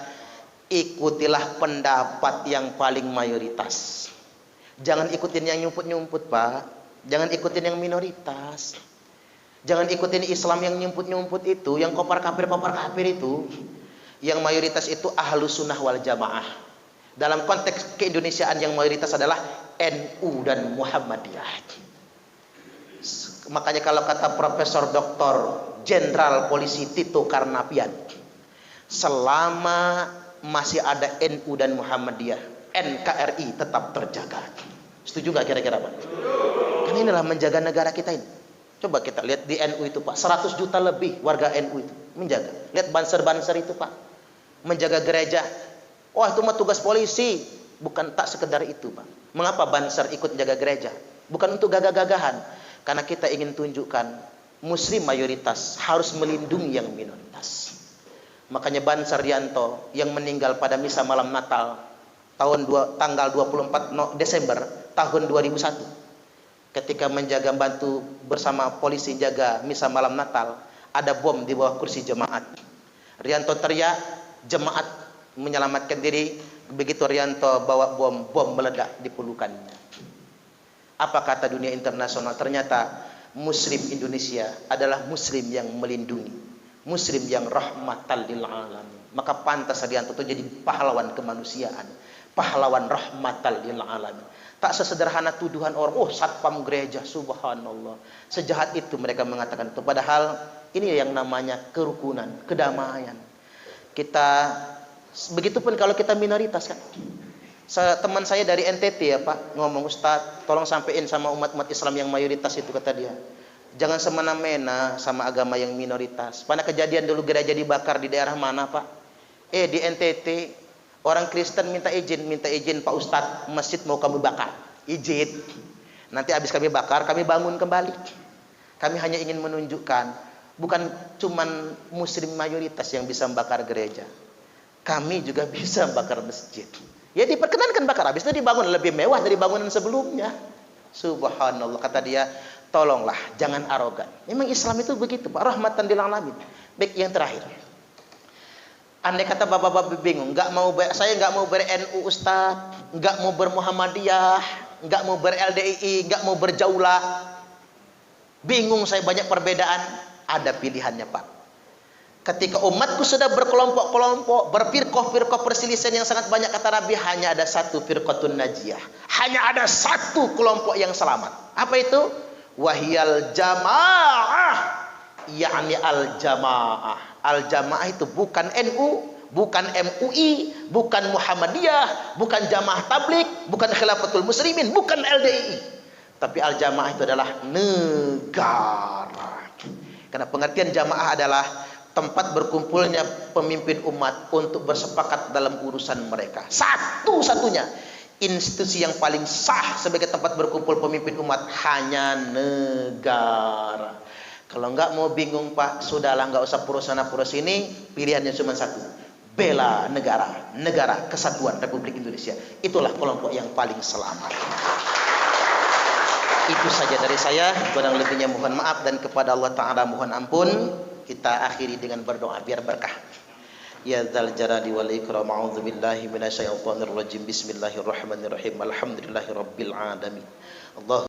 ikutilah pendapat yang paling mayoritas. Jangan ikutin yang nyumput-nyumput, Pak. Jangan ikutin yang minoritas. Jangan ikutin Islam yang nyumput-nyumput itu, yang kopar-kapir itu. Yang mayoritas itu Ahlus Sunnah wal Jamaah. Dalam konteks keindonesiaan yang mayoritas adalah NU dan Muhammadiyah. Makanya kalau kata Profesor Dr. Jenderal Polisi Tito Karnavian, selama masih ada NU dan Muhammadiyah, NKRI tetap terjaga. Setuju nggak kira-kira Pak? Karena inilah menjaga negara kita ini. Coba kita lihat di NU itu Pak, 100 juta lebih warga NU itu menjaga. Lihat banser-banser itu Pak, menjaga gereja. Wah, itu mah tugas polisi. Bukan tak sekedar itu Pak. Mengapa banser ikut jaga gereja? Bukan untuk gagah-gagahan. Karena kita ingin tunjukkan Muslim mayoritas harus melindungi yang minoritas. Makanya Banser Rianto yang meninggal pada misa malam Natal tanggal 24 Desember tahun 2001, ketika menjaga bantu bersama polisi jaga misa malam Natal, ada bom di bawah kursi jemaat. Rianto teriak, jemaat menyelamatkan diri. Begitu Rianto bawa bom meledak di pelukannya. Apa kata dunia internasional? Ternyata Muslim Indonesia adalah Muslim yang melindungi, Muslim yang rahmatan lil alamin. Maka pantas Rianto itu jadi pahlawan kemanusiaan, pahlawan rahmatan lil alamin. Tak sesederhana tuduhan orang, oh satpam gereja, subhanallah, sejahat itu mereka mengatakan itu. Padahal ini yang namanya kerukunan, kedamaian. Kita begitupun kalau kita minoritas kan. Teman saya dari NTT ya Pak ngomong, Ustadz tolong sampein sama umat-umat Islam yang mayoritas itu, kata dia, jangan semena-mena sama agama yang minoritas. Pada kejadian dulu gereja dibakar di daerah mana Pak? Di NTT orang Kristen minta izin Pak Ustadz, masjid mau kami bakar, izin. Nanti habis kami bakar kami bangun kembali. Kami hanya ingin menunjukkan bukan cuman Muslim mayoritas yang bisa membakar gereja, kami juga bisa bakar masjid. Ya diperkenankan bakar, habis itu dibangun lebih mewah dari bangunan sebelumnya. Subhanallah, kata dia, tolonglah jangan arogan. Memang Islam itu begitu Pak, rahmatan lil alamin. Baik, yang terakhir. Andai kata bapak-bapak bingung, saya nggak mau ber-NU Ustaz, nggak mau ber-Muhammadiyah, nggak mau ber-LDII, nggak mau berjaula. Bingung saya, banyak perbedaan. Ada pilihannya Pak. Ketika umatku sudah berkelompok-kelompok, berfirqah-firqah, perselisihan yang sangat banyak, kata Nabi, hanya ada satu firqatun najiyah. Hanya ada satu kelompok yang selamat. Apa itu? Wahiyal jamaah, yakni al-jamaah. Al-jamaah itu bukan NU, bukan MUI, bukan Muhammadiyah, bukan Jamaah Tabligh, bukan Khilafatul Muslimin, bukan LDII. Tapi al-jamaah itu adalah negara. Karena pengertian jamaah adalah tempat berkumpulnya pemimpin umat untuk bersepakat dalam urusan mereka. Satu-satunya institusi yang paling sah sebagai tempat berkumpul pemimpin umat hanya negara. Kalau enggak mau bingung Pak, sudahlah, enggak usah purus ini, pilihannya cuma satu. Bela negara, negara kesatuan Republik Indonesia. Itulah kelompok yang paling selamat. Itu saja dari saya, kurang lebihnya mohon maaf, dan kepada Allah Ta'ala mohon ampun. Kita akhiri dengan berdoa biar berkah. ya dzal jalali wal ikram. A'udzu billahi minasyaitonir rajim. Bismillahirrahmanirrahim. Alhamdulillahirabbil alamin. Allah